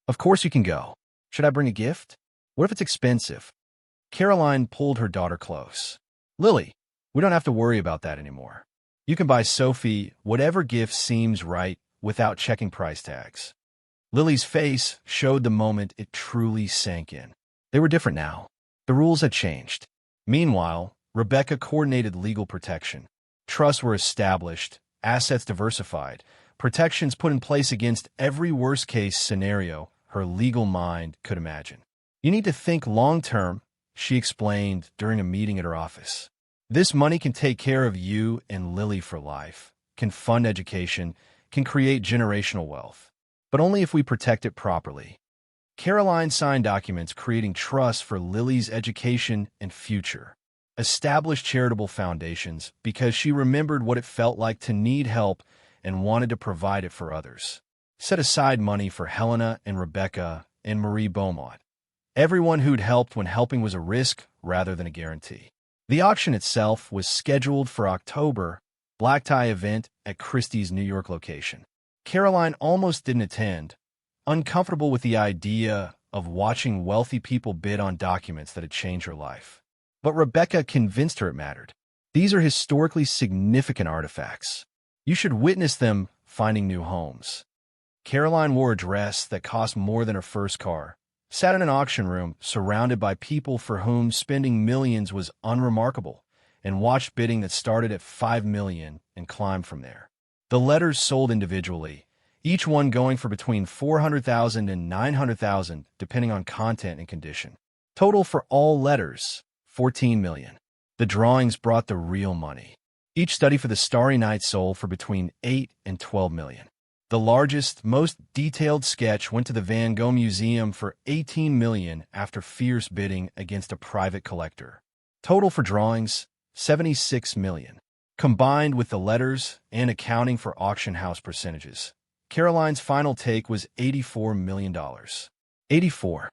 [SPEAKER 1] "Of course you can go. Should I bring a gift? What if it's expensive?" Caroline pulled her daughter close. "Lily, we don't have to worry about that anymore. You can buy Sophie whatever gift seems right without checking price tags." Lily's face showed the moment it truly sank in. They were different now. The rules had changed. Meanwhile, Rebecca coordinated legal protection. Trusts were established, assets diversified, protections put in place against every worst-case scenario her legal mind could imagine. "You need to think long-term," she explained during a meeting at her office. "This money can take care of you and Lily for life, can fund education, can create generational wealth, but only if we protect it properly." Caroline signed documents creating trust for Lily's education and future, established charitable foundations because she remembered what it felt like to need help and wanted to provide it for others, set aside money for Helena and Rebecca and Marie Beaumont. Everyone who'd helped when helping was a risk rather than a guarantee. The auction itself was scheduled for October, black tie event at Christie's New York location. Caroline almost didn't attend, uncomfortable with the idea of watching wealthy people bid on documents that had changed her life. But Rebecca convinced her it mattered. "These are historically significant artifacts. You should witness them finding new homes." Caroline wore a dress that cost more than her first car, sat in an auction room surrounded by people for whom spending millions was unremarkable, and watched bidding that started at $5 million and climbed from there. The letters sold individually, each one going for between $400,000 and $900,000 depending on content and condition. Total for all letters, $14 million. The drawings brought the real money. Each study for the Starry Night sold for between $8 and $12 million. The largest, most detailed sketch went to the Van Gogh Museum for $18 million after fierce bidding against a private collector. Total for drawings, $76 million. Combined with the letters and accounting for auction house percentages, Caroline's final take was $84 million. $84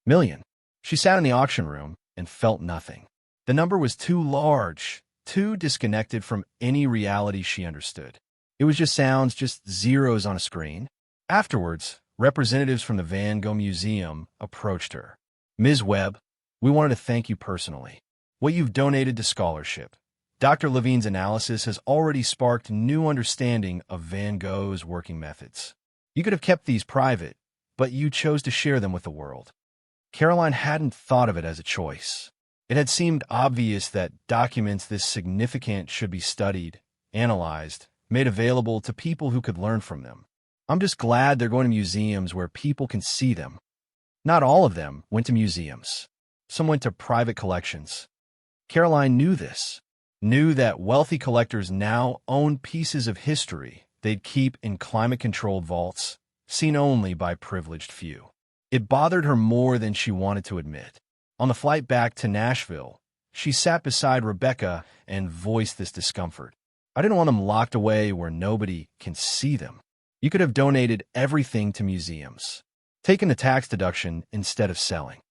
[SPEAKER 1] million. She sat in the auction room and felt nothing. The number was too large, too disconnected from any reality she understood. It was just sounds, just zeros on a screen. Afterwards, representatives from the Van Gogh Museum approached her. "Ms. Webb, we wanted to thank you personally. What you've donated to scholarship. Dr. Levine's analysis has already sparked new understanding of Van Gogh's working methods. You could have kept these private, but you chose to share them with the world." Caroline hadn't thought of it as a choice. It had seemed obvious that documents this significant should be studied, analyzed, made available to people who could learn from them. "I'm just glad they're going to museums where people can see them." Not all of them went to museums. Some went to private collections. Caroline knew this, knew that wealthy collectors now owned pieces of history they'd keep in climate-controlled vaults, seen only by privileged few. It bothered her more than she wanted to admit. On the flight back to Nashville, She sat beside Rebecca and voiced this discomfort. "I didn't want them locked away where nobody can see them. You could have donated everything to museums, taken the tax deduction instead of selling.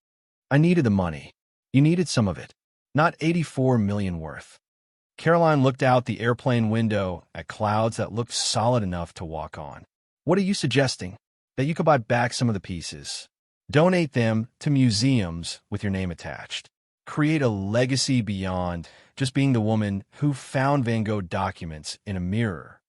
[SPEAKER 1] I needed the money. You needed some of it. Not 84 million worth." Caroline looked out the airplane window at clouds that looked solid enough to walk on. "What are you suggesting? That you could buy back some of the pieces, donate them to museums with your name attached, create a legacy beyond just being the woman who found Van Gogh documents in a mirror?"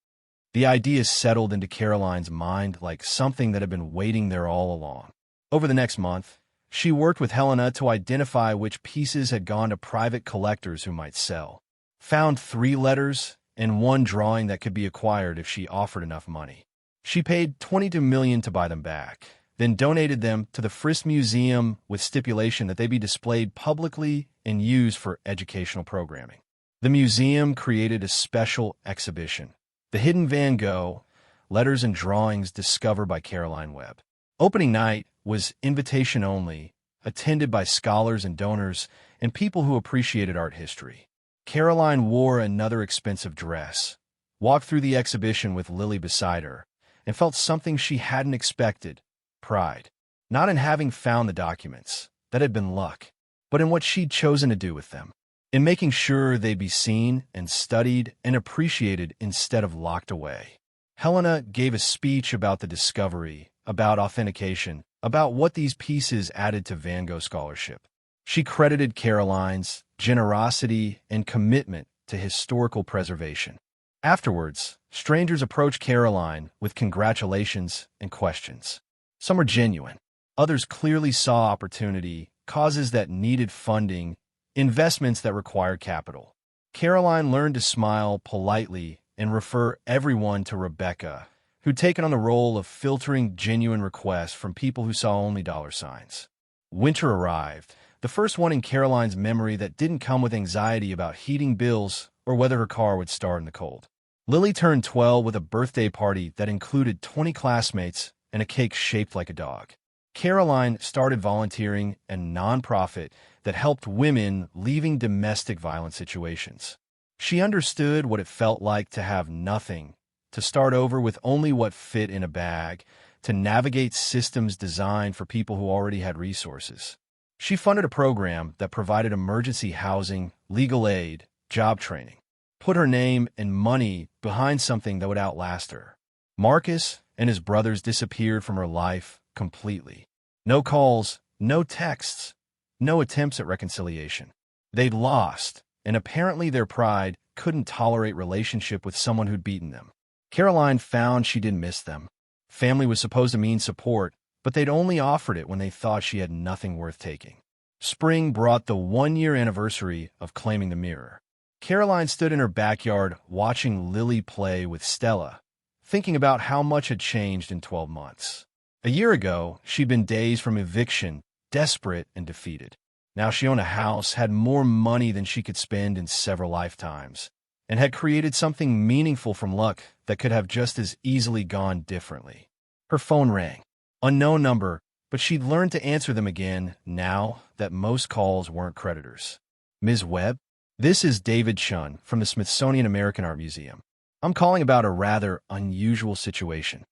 [SPEAKER 1] The idea settled into Caroline's mind like something that had been waiting there all along. Over the next month, she worked with Helena to identify which pieces had gone to private collectors who might sell, found 3 letters and 1 drawing that could be acquired if she offered enough money. She paid $22 million to buy them back, then donated them to the Frisch Museum with stipulation that they be displayed publicly and used for educational programming. The museum created a special exhibition, The Hidden Van Gogh, Letters and Drawings Discovered by Caroline Webb. Opening night was invitation only, attended by scholars and donors and people who appreciated art history. Caroline wore another expensive dress, walked through the exhibition with Lily beside her, and felt something she hadn't expected: pride. Not in having found the documents, that had been luck, but in what she'd chosen to do with them, in making sure they'd be seen and studied and appreciated instead of locked away. Helena gave a speech about the discovery, about authentication, about what these pieces added to Van Gogh scholarship. She credited Caroline's generosity and commitment to historical preservation. Afterwards, strangers approached Caroline with congratulations and questions. Some were genuine. Others clearly saw opportunity, causes that needed funding, investments that required capital. Caroline learned to smile politely and refer everyone to Rebecca, who'd taken on the role of filtering genuine requests from people who saw only dollar signs. Winter arrived, the first one in Caroline's memory that didn't come with anxiety about heating bills or whether her car would start in the cold. Lily turned 12 with a birthday party that included 20 classmates and a cake shaped like a dog. Caroline started volunteering at a nonprofit that helped women leaving domestic violence situations. She understood what it felt like to have nothing, to start over with only what fit in a bag, to navigate systems designed for people who already had resources. She funded a program that provided emergency housing, legal aid, job training, put her name and money behind something that would outlast her. Marcus and his brothers disappeared from her life completely. No calls, no texts, no attempts at reconciliation. They'd lost, and apparently their pride couldn't tolerate relationship with someone who'd beaten them. Caroline found she didn't miss them. Family was supposed to mean support, but they'd only offered it when they thought she had nothing worth taking. Spring brought the 1-year anniversary of claiming the mirror. Caroline stood in her backyard watching Lily play with Stella, thinking about how much had changed in 12 months. A year ago, she'd been days from eviction, desperate and defeated. Now she owned a house, had more money than she could spend in several lifetimes, and had created something meaningful from luck that could have just as easily gone differently. Her phone rang. Unknown number, but she'd learned to answer them again now that most calls weren't creditors. "Ms. Webb? This is David Chun from the Smithsonian American Art Museum. I'm calling about a rather unusual situation."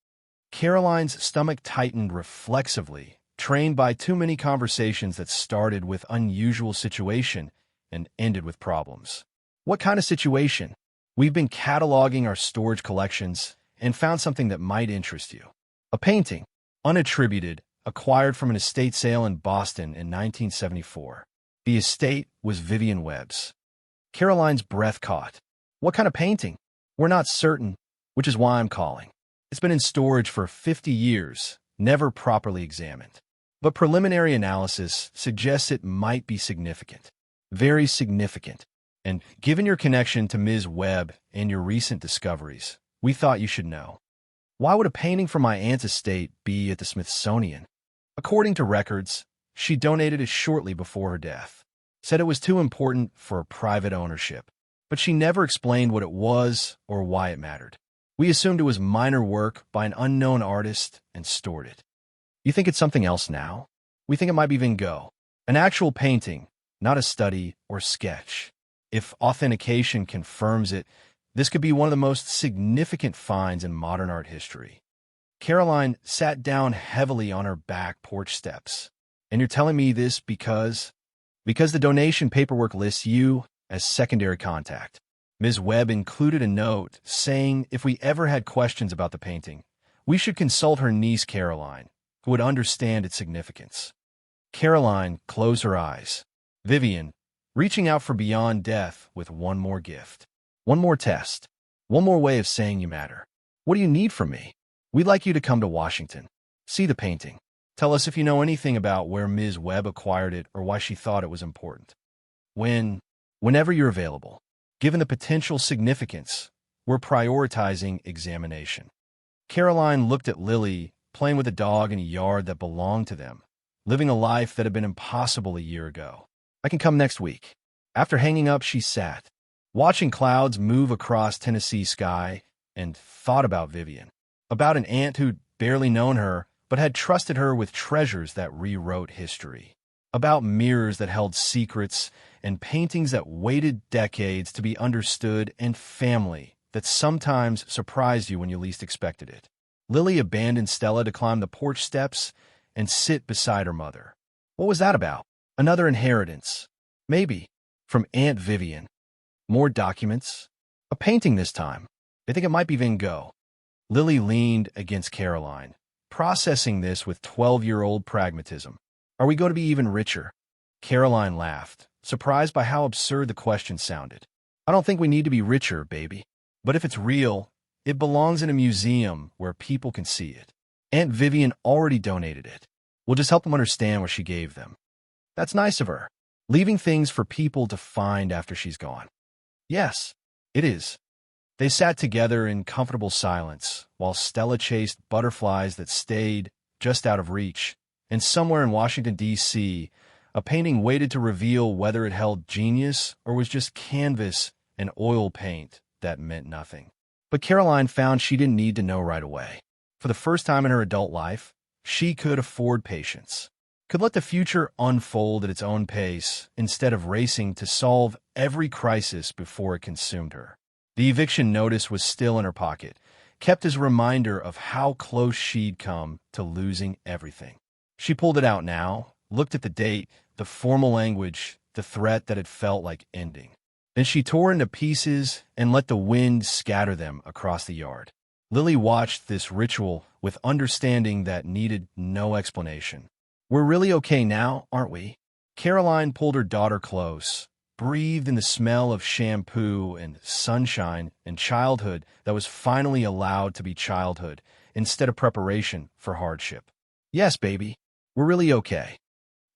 [SPEAKER 1] Caroline's stomach tightened reflexively, trained by too many conversations that started with unusual situation and ended with problems. "What kind of situation?" "We've been cataloging our storage collections and found something that might interest you. A painting, unattributed, acquired from an estate sale in Boston in 1974. The estate was Vivian Webb's." Caroline's breath caught. "What kind of painting?" "We're not certain, which is why I'm calling. It's been in storage for 50 years, never properly examined. But preliminary analysis suggests it might be significant. Very significant. And given your connection to Ms. Webb and your recent discoveries, we thought you should know." "Why would a painting from my aunt's estate be at the Smithsonian?" "According to records, she donated it shortly before her death. Said it was too important for private ownership, but she never explained what it was or why it mattered. We assumed it was minor work by an unknown artist and stored it." "You think it's something else now?" "We think it might be Van Gogh. An actual painting, not a study or sketch. If authentication confirms it, this could be one of the most significant finds in modern art history. Caroline sat down heavily on her back porch steps. And you're telling me this because the donation paperwork lists you as secondary contact. Ms. Webb included a note saying if we ever had questions about the painting, we should consult her niece Caroline, who would understand its significance. Caroline closed her eyes. Vivian, reaching out for beyond death with one more gift. One more test. One more way of saying you matter. What do you need from me? We'd like you to come to Washington. See the painting. Tell us if you know anything about where Ms. Webb acquired it or why she thought it was important. Whenever you're available. Given the potential significance, we're prioritizing examination. Caroline looked at Lily, playing with a dog in a yard that belonged to them, living a life that had been impossible a year ago. I can come next week. After hanging up, she sat, watching clouds move across Tennessee sky, and thought about Vivian, about an aunt who'd barely known her, but had trusted her with treasures that rewrote history, about mirrors that held secrets and paintings that waited decades to be understood, and family that sometimes surprised you when you least expected it. Lily abandoned Stella to climb the porch steps and sit beside her mother. What was that about? Another inheritance. Maybe. From Aunt Vivian. More documents. A painting this time. I think it might be Van Gogh. Lily leaned against Caroline, processing this with 12-year-old pragmatism. Are we going to be even richer? Caroline laughed, surprised by how absurd the question sounded. I don't think we need to be richer, baby. But if it's real, it belongs in a museum where people can see it. Aunt Vivian already donated it. We'll just help them understand what she gave them. That's nice of her, leaving things for people to find after she's gone. Yes, it is. They sat together in comfortable silence while Stella chased butterflies that stayed just out of reach, and somewhere in Washington, D.C., a painting waited to reveal whether it held genius or was just canvas and oil paint that meant nothing. But Caroline found she didn't need to know right away. For the first time in her adult life, she could afford patience, could let the future unfold at its own pace instead of racing to solve every crisis before it consumed her. The eviction notice was still in her pocket, kept as a reminder of how close she'd come to losing everything. She pulled it out now, looked at the date, the formal language, the threat that had felt like ending. Then she tore into pieces and let the wind scatter them across the yard. Lily watched this ritual with understanding that needed no explanation. We're really okay now, aren't we? Caroline pulled her daughter close, breathed in the smell of shampoo and sunshine and childhood that was finally allowed to be childhood instead of preparation for hardship. Yes, baby, we're really okay.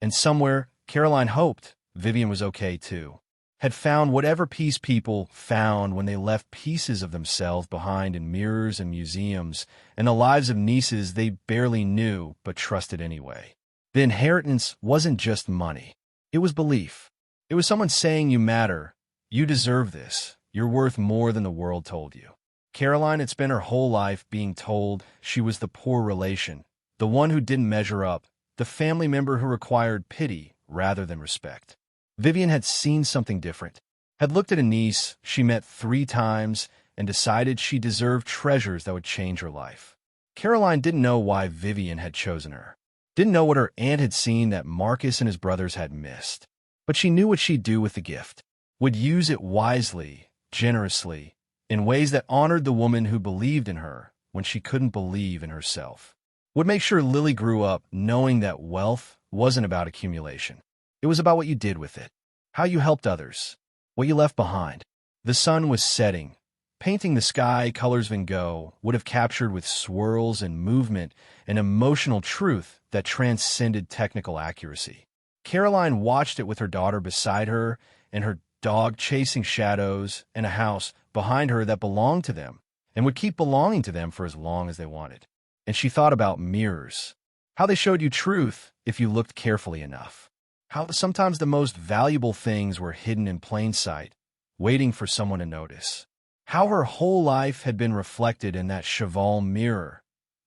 [SPEAKER 1] And somewhere, Caroline hoped Vivian was okay too, had found whatever peace people found when they left pieces of themselves behind in mirrors and museums and the lives of nieces they barely knew but trusted anyway. The inheritance wasn't just money. It was belief. It was someone saying you matter, you deserve this, you're worth more than the world told you. Caroline had spent her whole life being told she was the poor relation, the one who didn't measure up, the family member who required pity rather than respect. Vivian had seen something different, had looked at a niece she met 3 times and decided she deserved treasures that would change her life. Caroline didn't know why Vivian had chosen her, didn't know what her aunt had seen that Marcus and his brothers had missed. But she knew what she'd do with the gift, would use it wisely, generously, in ways that honored the woman who believed in her when she couldn't believe in herself. Would make sure Lily grew up knowing that wealth wasn't about accumulation. It was about what you did with it, how you helped others, what you left behind. The sun was setting. Painting the sky colors Van Gogh would have captured with swirls and movement an emotional truth that transcended technical accuracy. Caroline watched it with her daughter beside her and her dog chasing shadows and a house behind her that belonged to them and would keep belonging to them for as long as they wanted. And she thought about mirrors, how they showed you truth if you looked carefully enough, how sometimes the most valuable things were hidden in plain sight, waiting for someone to notice, how her whole life had been reflected in that Cheval mirror,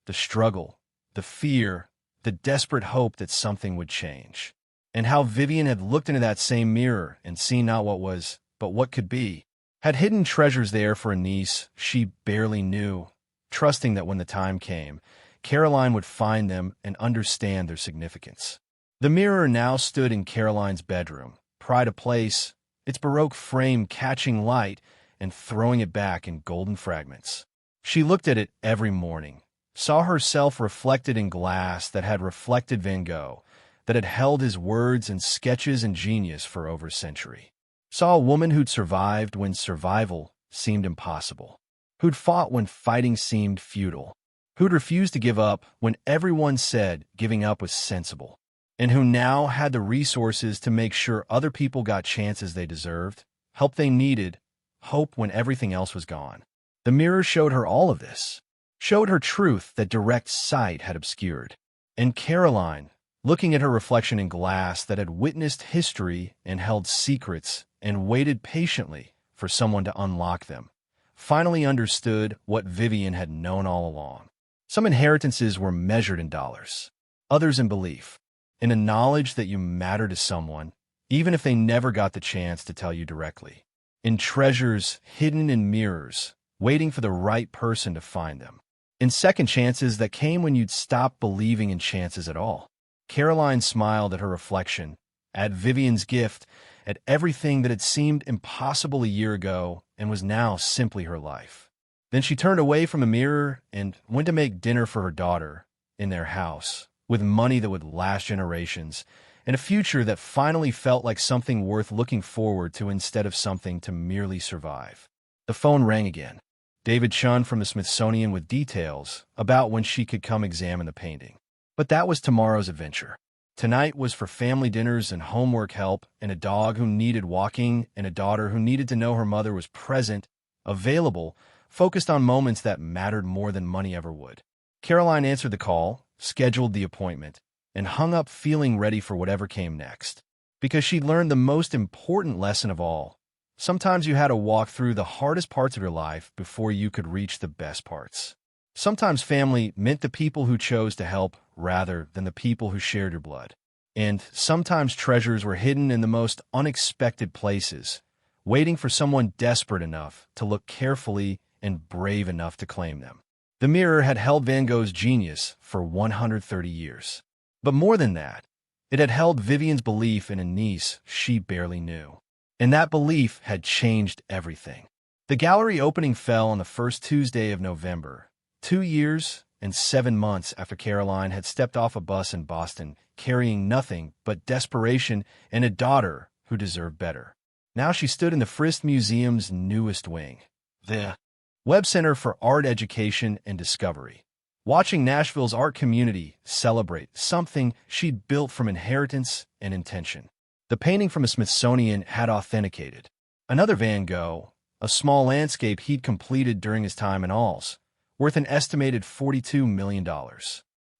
[SPEAKER 1] the struggle, the fear, the desperate hope that something would change. and how Vivian had looked into that same mirror and seen not what was, but what could be, had hidden treasures there for a niece she barely knew, trusting that when the time came, Caroline would find them and understand their significance. The mirror now stood in Caroline's bedroom, pride of place, its Baroque frame catching light and throwing it back in golden fragments. She looked at it every morning, saw herself reflected in glass that had reflected Van Gogh, that had held his words and sketches and genius for over a century. Saw a woman who'd survived when survival seemed impossible, who'd fought when fighting seemed futile, who'd refused to give up when everyone said giving up was sensible, and who now had the resources to make sure other people got chances they deserved, help they needed, hope when everything else was gone. The mirror showed her all of this, showed her truth that direct sight had obscured. And Caroline, looking at her reflection in glass that had witnessed history and held secrets and waited patiently for someone to unlock them, finally understood what Vivian had known all along. Some inheritances were measured in dollars, others in belief, in a knowledge that you matter to someone, even if they never got the chance to tell you directly, in treasures hidden in mirrors, waiting for the right person to find them, in second chances that came when you'd stopped believing in chances at all. Caroline smiled at her reflection, at Vivian's gift, at everything that had seemed impossible a year ago and was now simply her life. Then she turned away from the mirror and went to make dinner for her daughter in their house, with money that would last generations, and a future that finally felt like something worth looking forward to instead of something to merely survive. The phone rang again. David Chun from the Smithsonian with details about when she could come examine the painting. But that was tomorrow's adventure. Tonight was for family dinners and homework help and a dog who needed walking and a daughter who needed to know her mother was present, available, focused on moments that mattered more than money ever would. Caroline answered the call, scheduled the appointment, and hung up feeling ready for whatever came next. Because she'd learned the most important lesson of all. Sometimes you had to walk through the hardest parts of your life before you could reach the best parts. Sometimes family meant the people who chose to help rather than the people who shared your blood. And sometimes treasures were hidden in the most unexpected places, waiting for someone desperate enough to look carefully and brave enough to claim them. The mirror had held Van Gogh's genius for 130 years. But more than that, it had held Vivian's belief in a niece she barely knew. And that belief had changed everything. The gallery opening fell on the first Tuesday of November, 2 years and 7 months after Caroline had stepped off a bus in Boston, carrying nothing but desperation and a daughter who deserved better. Now she stood in the Frist Museum's newest wing, the Webb Center for Art Education and Discovery, watching Nashville's art community celebrate something she'd built from inheritance and intention. The painting from a Smithsonian had authenticated another Van Gogh, a small landscape he'd completed during his time in Alls, worth an estimated $42 million.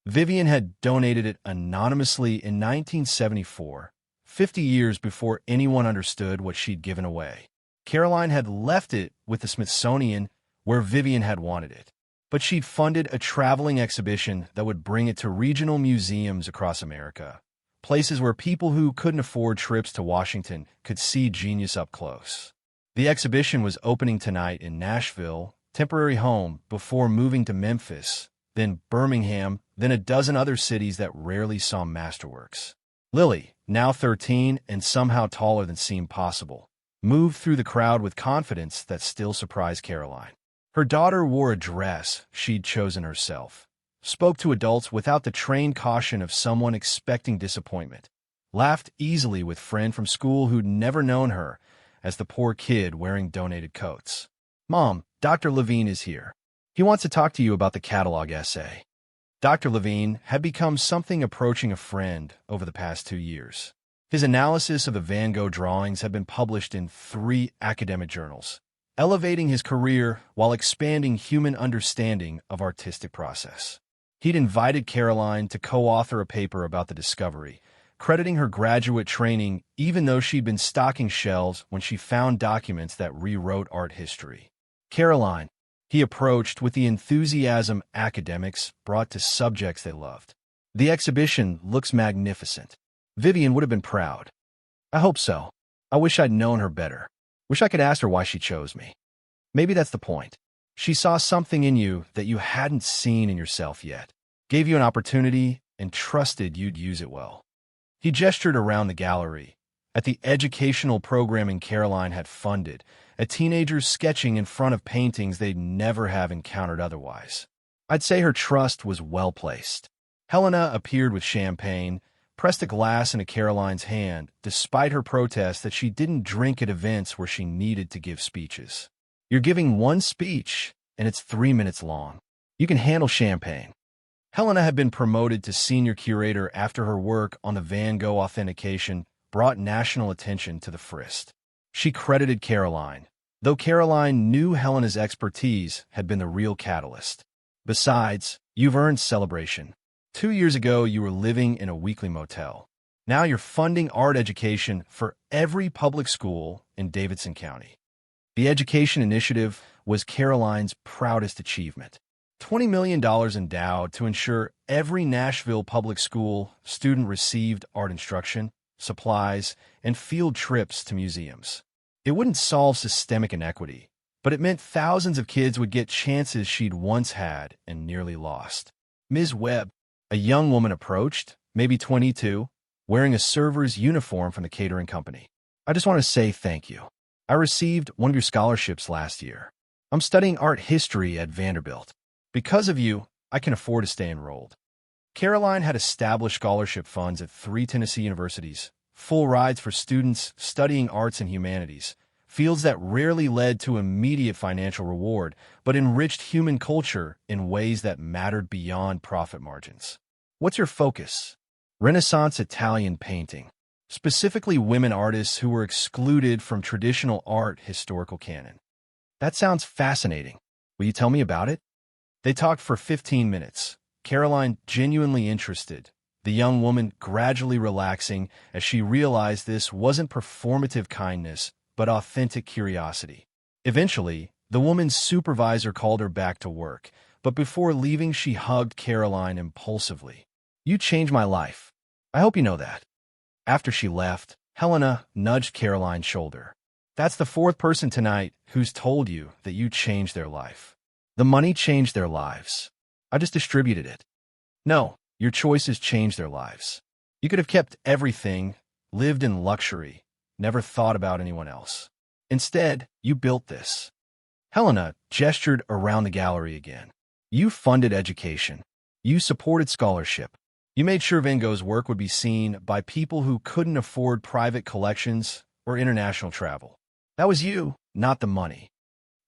[SPEAKER 1] Vivian had donated it anonymously in 1974, 50 years before anyone understood what she'd given away. Caroline had left it with the Smithsonian where Vivian had wanted it, but she'd funded a traveling exhibition that would bring it to regional museums across America, places where people who couldn't afford trips to Washington could see genius up close. The exhibition was opening tonight in Nashville, temporary home, before moving to Memphis, then Birmingham, then a dozen other cities that rarely saw masterworks. Lily, now 13 and somehow taller than seemed possible, moved through the crowd with confidence that still surprised Caroline. Her daughter wore a dress she'd chosen herself, spoke to adults without the trained caution of someone expecting disappointment, laughed easily with friend from school who'd never known her as the poor kid wearing donated coats. "Mom, Dr. Levine is here. He wants to talk to you about the catalog essay." Dr. Levine had become something approaching a friend over the past 2 years. His analysis of the Van Gogh drawings had been published in 3 academic journals, elevating his career while expanding human understanding of artistic process. He'd invited Caroline to co-author a paper about the discovery, crediting her graduate training even though she'd been stocking shelves when she found documents that rewrote art history. Caroline, he approached with the enthusiasm academics brought to subjects they loved. "The exhibition looks magnificent. Vivian would have been proud. I hope so. I wish I'd known her better. Wish I could ask her why she chose me. Maybe that's the point. She saw something in you that you hadn't seen in yourself yet, gave you an opportunity, and trusted you'd use it well. He gestured around the gallery, at the educational programming Caroline had funded, at teenagers sketching in front of paintings they'd never have encountered otherwise. I'd say her trust was well placed. Helena appeared with champagne, pressed a glass into Caroline's hand, despite her protest that she didn't drink at events where she needed to give speeches. You're giving one speech, and it's 3 minutes long. You can handle champagne. Helena had been promoted to senior curator after her work on the Van Gogh authentication brought national attention to the Frist. She credited Caroline, though Caroline knew Helena's expertise had been the real catalyst. Besides, you've earned celebration. 2 years ago, you were living in a weekly motel. Now you're funding art education for every public school in Davidson County. The education initiative was Caroline's proudest achievement. $20 million endowed to ensure every Nashville public school student received art instruction, supplies, and field trips to museums. It wouldn't solve systemic inequity, but it meant thousands of kids would get chances she'd once had and nearly lost. Ms. Webb, a young woman approached, maybe 22, wearing a server's uniform from the catering company. I just want to say thank you. I received one of your scholarships last year. I'm studying art history at Vanderbilt. Because of you, I can afford to stay enrolled. Caroline had established scholarship funds at 3 Tennessee universities, full rides for students studying arts and humanities, fields that rarely led to immediate financial reward, but enriched human culture in ways that mattered beyond profit margins. What's your focus? Renaissance Italian painting, specifically women artists who were excluded from traditional art historical canon. That sounds fascinating. Will you tell me about it? They talked for 15 minutes, Caroline genuinely interested, the young woman gradually relaxing as she realized this wasn't performative kindness, but authentic curiosity. Eventually, the woman's supervisor called her back to work, but before leaving she hugged Caroline impulsively. You changed my life. I hope you know that. After she left, Helena nudged Caroline's shoulder. That's the 4th person tonight who's told you that you changed their life. The money changed their lives. I just distributed it. No, your choices changed their lives. You could have kept everything, lived in luxury, never thought about anyone else. Instead, you built this. Helena gestured around the gallery again. You funded education. You supported scholarship. You made sure Van Gogh's work would be seen by people who couldn't afford private collections or international travel. That was you, not the money.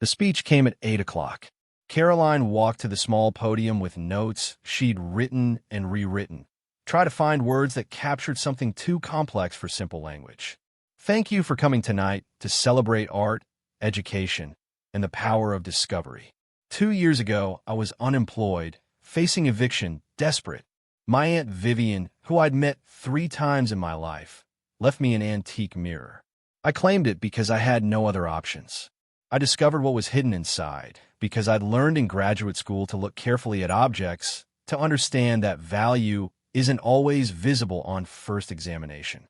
[SPEAKER 1] The speech came at 8 o'clock. Caroline walked to the small podium with notes she'd written and rewritten. Try to find words that captured something too complex for simple language. Thank you for coming tonight to celebrate art, education, and the power of discovery. 2 years ago, I was unemployed, facing eviction, desperate. My Aunt Vivian, who I'd met 3 times in my life, left me an antique mirror. I claimed it because I had no other options. I discovered what was hidden inside, because I'd learned in graduate school to look carefully at objects, to understand that value isn't always visible on first examination.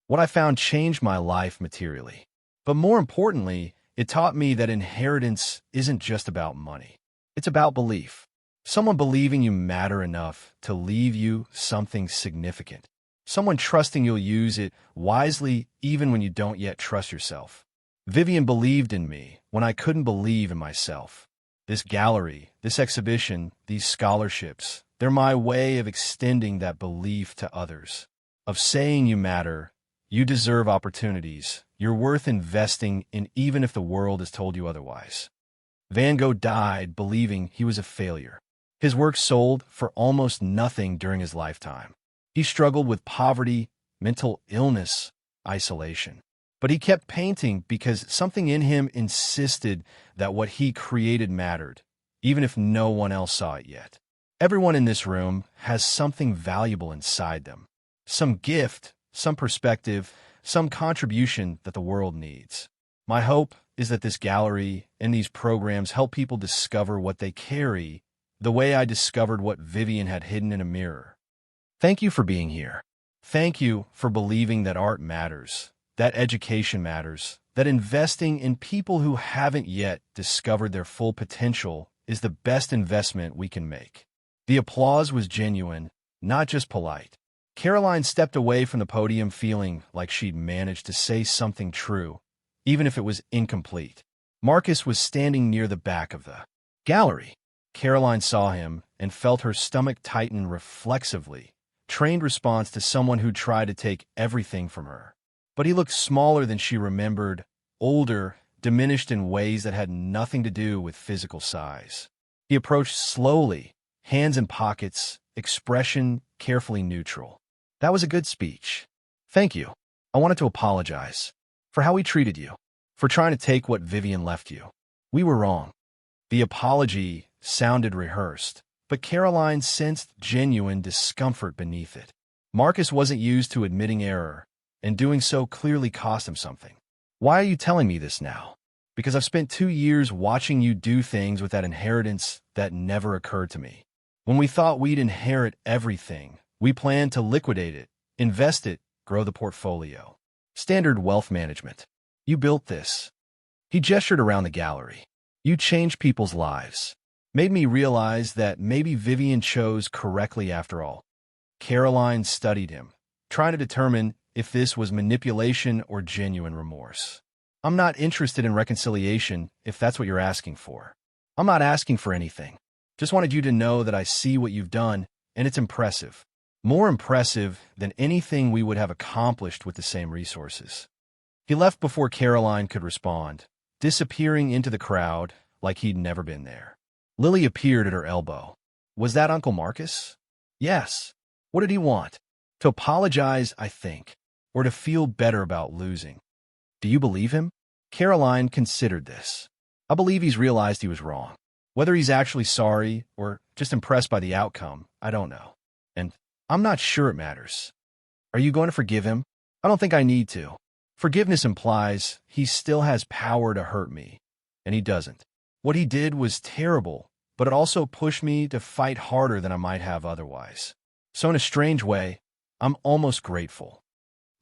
[SPEAKER 1] What I found changed my life materially. But more importantly, it taught me that inheritance isn't just about money. It's about belief. Someone believing you matter enough to leave you something significant. Someone trusting you'll use it wisely even when you don't yet trust yourself. Vivian believed in me when I couldn't believe in myself. This gallery, this exhibition, these scholarships, they're my way of extending that belief to others, of saying you matter, you deserve opportunities, you're worth investing in even if the world has told you otherwise. Van Gogh died believing he was a failure. His work sold for almost nothing during his lifetime. He struggled with poverty, mental illness, isolation. But he kept painting because something in him insisted that what he created mattered, even if no one else saw it yet. Everyone in this room has something valuable inside them. Some gift, some perspective, some contribution that the world needs. My hope is that this gallery and these programs help people discover what they carry, the way I discovered what Vivian had hidden in a mirror. Thank you for being here. Thank you for believing that art matters, that education matters, that investing in people who haven't yet discovered their full potential is the best investment we can make. The applause was genuine, not just polite. Caroline stepped away from the podium feeling like she'd managed to say something true, even if it was incomplete. Marcus was standing near the back of the gallery. Caroline saw him and felt her stomach tighten reflexively, trained response to someone who tried to take everything from her. But he looked smaller than she remembered, older, diminished in ways that had nothing to do with physical size. He approached slowly, hands in pockets, expression carefully neutral. That was a good speech. Thank you. I wanted to apologize for how we treated you, for trying to take what Vivian left you. We were wrong. The apology sounded rehearsed, but Caroline sensed genuine discomfort beneath it. Marcus wasn't used to admitting error, and doing so clearly cost him something. Why are you telling me this now? Because I've spent 2 years watching you do things with that inheritance that never occurred to me. When we thought we'd inherit everything, we planned to liquidate it, invest it, grow the portfolio. Standard wealth management. You built this. He gestured around the gallery. You changed people's lives. Made me realize that maybe Vivian chose correctly after all. Caroline studied him, trying to determine if this was manipulation or genuine remorse. I'm not interested in reconciliation if that's what you're asking for. I'm not asking for anything. Just wanted you to know that I see what you've done, and it's impressive. More impressive than anything we would have accomplished with the same resources. He left before Caroline could respond, disappearing into the crowd like he'd never been there. Lily appeared at her elbow. Was that Uncle Marcus? Yes. What did he want? To apologize, I think, or to feel better about losing. Do you believe him? Caroline considered this. I believe he's realized he was wrong. Whether he's actually sorry or just impressed by the outcome, I don't know. And I'm not sure it matters. Are you going to forgive him? I don't think I need to. Forgiveness implies he still has power to hurt me, and he doesn't. What he did was terrible, but it also pushed me to fight harder than I might have otherwise. So in a strange way, I'm almost grateful.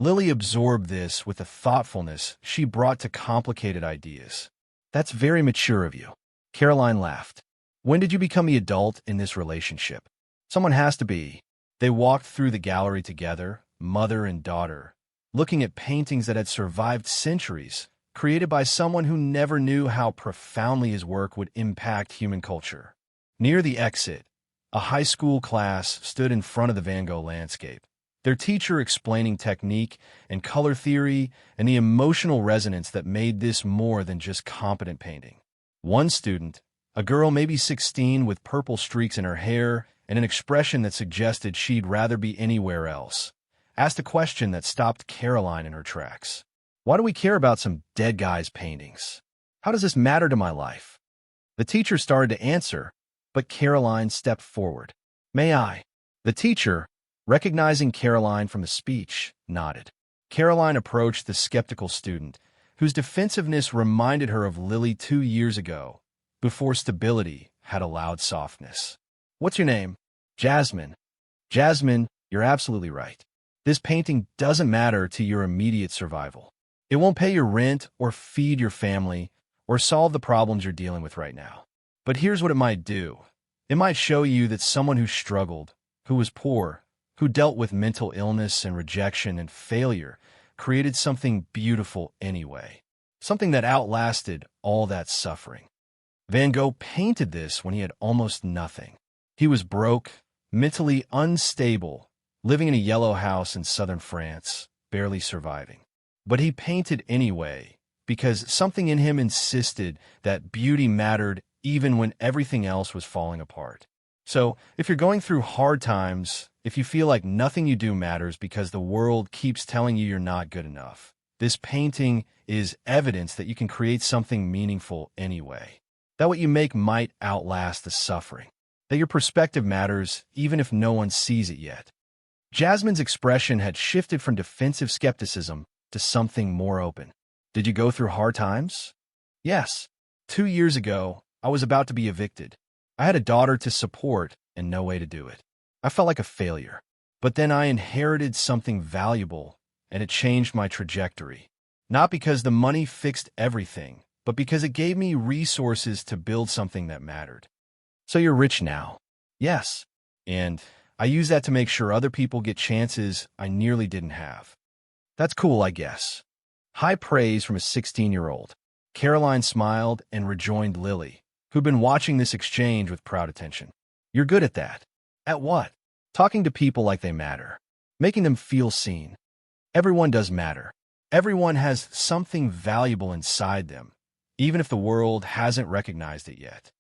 [SPEAKER 1] Lily absorbed this with the thoughtfulness she brought to complicated ideas. That's very mature of you. Caroline laughed. When did you become the adult in this relationship? Someone has to be. They walked through the gallery together, mother and daughter, looking at paintings that had survived centuries, created by someone who never knew how profoundly his work would impact human culture. Near the exit, a high school class stood in front of the Van Gogh landscape, their teacher explaining technique and color theory and the emotional resonance that made this more than just competent painting. One student, a girl maybe 16 with purple streaks in her hair and an expression that suggested she'd rather be anywhere else, asked a question that stopped Caroline in her tracks. Why do we care about some dead guy's paintings? How does this matter to my life? The teacher started to answer, but Caroline stepped forward. May I? The teacher, recognizing Caroline from the speech, nodded. Caroline approached the skeptical student, whose defensiveness reminded her of Lily 2 years ago, before stability had allowed softness. What's your name? Jasmine. Jasmine, you're absolutely right. This painting doesn't matter to your immediate survival. It won't pay your rent or feed your family or solve the problems you're dealing with right now. But here's what it might do. It might show you that someone who struggled, who was poor, who dealt with mental illness and rejection and failure, created something beautiful anyway. Something that outlasted all that suffering. Van Gogh painted this when he had almost nothing. He was broke, mentally unstable, living in a yellow house in southern France, barely surviving. But he painted anyway, because something in him insisted that beauty mattered even when everything else was falling apart. So, if you're going through hard times, if you feel like nothing you do matters because the world keeps telling you you're not good enough, this painting is evidence that you can create something meaningful anyway. That what you make might outlast the suffering. That your perspective matters even if no one sees it yet. Jasmine's expression had shifted from defensive skepticism to something more open. Did you go through hard times? Yes. 2 years ago, I was about to be evicted. I had a daughter to support and no way to do it. I felt like a failure. But then I inherited something valuable, and it changed my trajectory. Not because the money fixed everything, but because it gave me resources to build something that mattered. So you're rich now. Yes. And I use that to make sure other people get chances I nearly didn't have. That's cool, I guess. High praise from a 16-year-old. Caroline smiled and rejoined Lily, who'd been watching this exchange with proud attention. You're good at that. At what? Talking to people like they matter. Making them feel seen. Everyone does matter. Everyone has something valuable inside them, even if the world hasn't recognized it yet.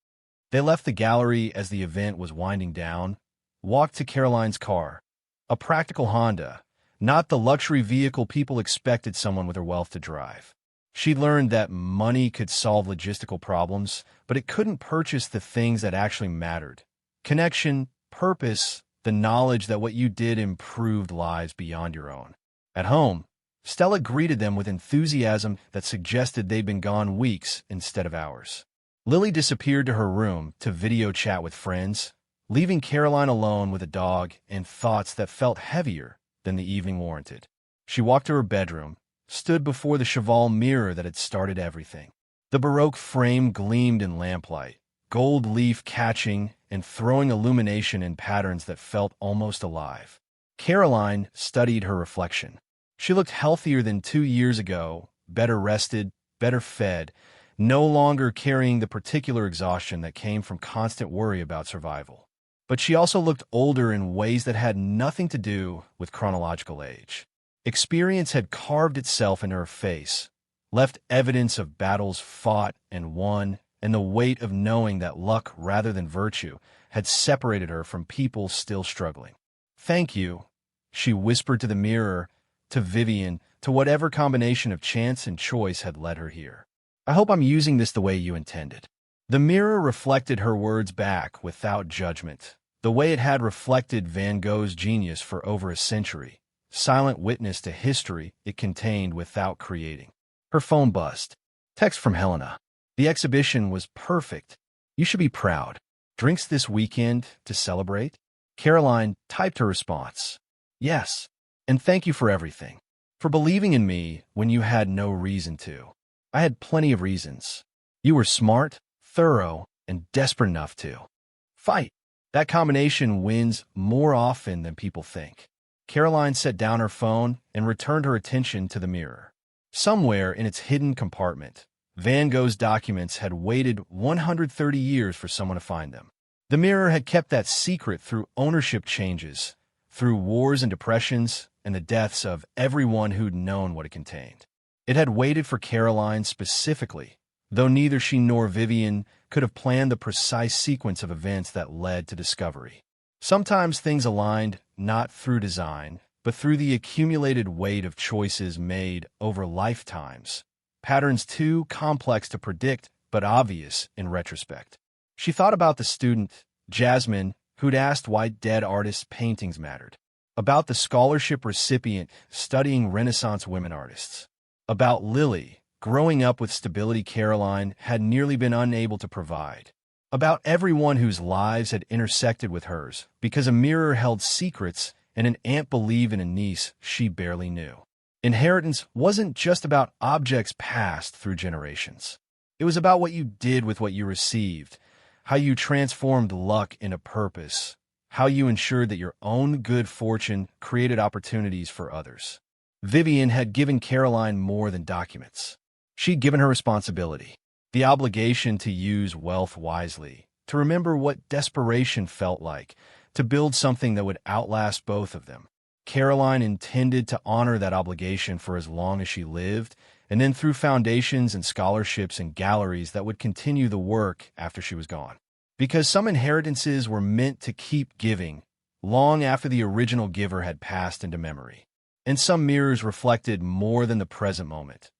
[SPEAKER 1] They left the gallery as the event was winding down, walked to Caroline's car, a practical Honda, not the luxury vehicle people expected someone with her wealth to drive. She'd learned that money could solve logistical problems, but it couldn't purchase the things that actually mattered. Connection, purpose, the knowledge that what you did improved lives beyond your own. At home, Stella greeted them with enthusiasm that suggested they'd been gone weeks instead of hours. Lily disappeared to her room to video chat with friends, leaving Caroline alone with a dog and thoughts that felt heavier than the evening warranted. She walked to her bedroom, stood before the Cheval mirror that had started everything. The Baroque frame gleamed in lamplight, gold leaf catching and throwing illumination in patterns that felt almost alive. Caroline studied her reflection. She looked healthier than 2 years ago, better rested, better fed, no longer carrying the particular exhaustion that came from constant worry about survival. But she also looked older in ways that had nothing to do with chronological age. Experience had carved itself into her face, left evidence of battles fought and won, and the weight of knowing that luck rather than virtue had separated her from people still struggling. "Thank you," she whispered to the mirror, to Vivian, to whatever combination of chance and choice had led her here. "I hope I'm using this the way you intended." The mirror reflected her words back without judgment, the way it had reflected Van Gogh's genius for over a century, silent witness to history it contained without creating. Her phone buzzed. Text from Helena. "The exhibition was perfect. You should be proud. Drinks this weekend to celebrate?" Caroline typed her response. "Yes. And thank you for everything. For believing in me when you had no reason to. I had plenty of reasons. You were smart, thorough, and desperate enough to fight. That combination wins more often than people think." Caroline set down her phone and returned her attention to the mirror. Somewhere in its hidden compartment, Van Gogh's documents had waited 130 years for someone to find them. The mirror had kept that secret through ownership changes, through wars and depressions, and the deaths of everyone who'd known what it contained. It had waited for Caroline specifically, though neither she nor Vivian could have planned the precise sequence of events that led to discovery. Sometimes things aligned not through design, but through the accumulated weight of choices made over lifetimes, patterns too complex to predict but obvious in retrospect. She thought about the student, Jasmine, who'd asked why dead artists' paintings mattered, about the scholarship recipient studying Renaissance women artists, about Lily, growing up with stability Caroline had nearly been unable to provide, about everyone whose lives had intersected with hers because a mirror held secrets and an aunt believed in a niece she barely knew. Inheritance wasn't just about objects passed through generations. It was about what you did with what you received, how you transformed luck into purpose, how you ensured that your own good fortune created opportunities for others. Vivian had given Caroline more than documents. She'd given her responsibility, the obligation to use wealth wisely, to remember what desperation felt like, to build something that would outlast both of them. Caroline intended to honor that obligation for as long as she lived, and then through foundations and scholarships and galleries that would continue the work after she was gone. Because some inheritances were meant to keep giving, long after the original giver had passed into memory. And some mirrors reflected more than the present moment.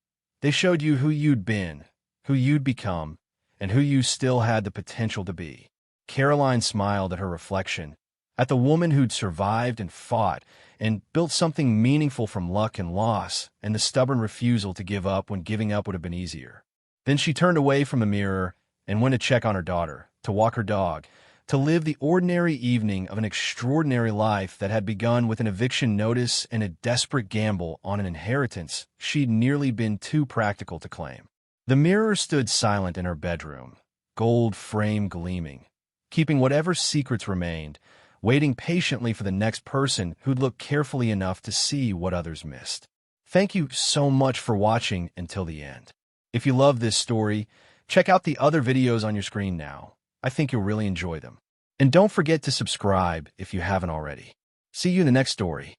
[SPEAKER 1] They showed you who you'd been, who you'd become, and who you still had the potential to be. Caroline smiled at her reflection, at the woman who'd survived and fought and built something meaningful from luck and loss and the stubborn refusal to give up when giving up would have been easier. Then she turned away from the mirror and went to check on her daughter, to walk her dog, to live the ordinary evening of an extraordinary life that had begun with an eviction notice and a desperate gamble on an inheritance she'd nearly been too practical to claim. The mirror stood silent in her bedroom, gold frame gleaming, keeping whatever secrets remained, waiting patiently for the next person who'd look carefully enough to see what others missed. Thank you so much for watching until the end. If you love this story, check out the other videos on your screen now. I think you'll really enjoy them. And don't forget to subscribe if you haven't already. See you in the next story.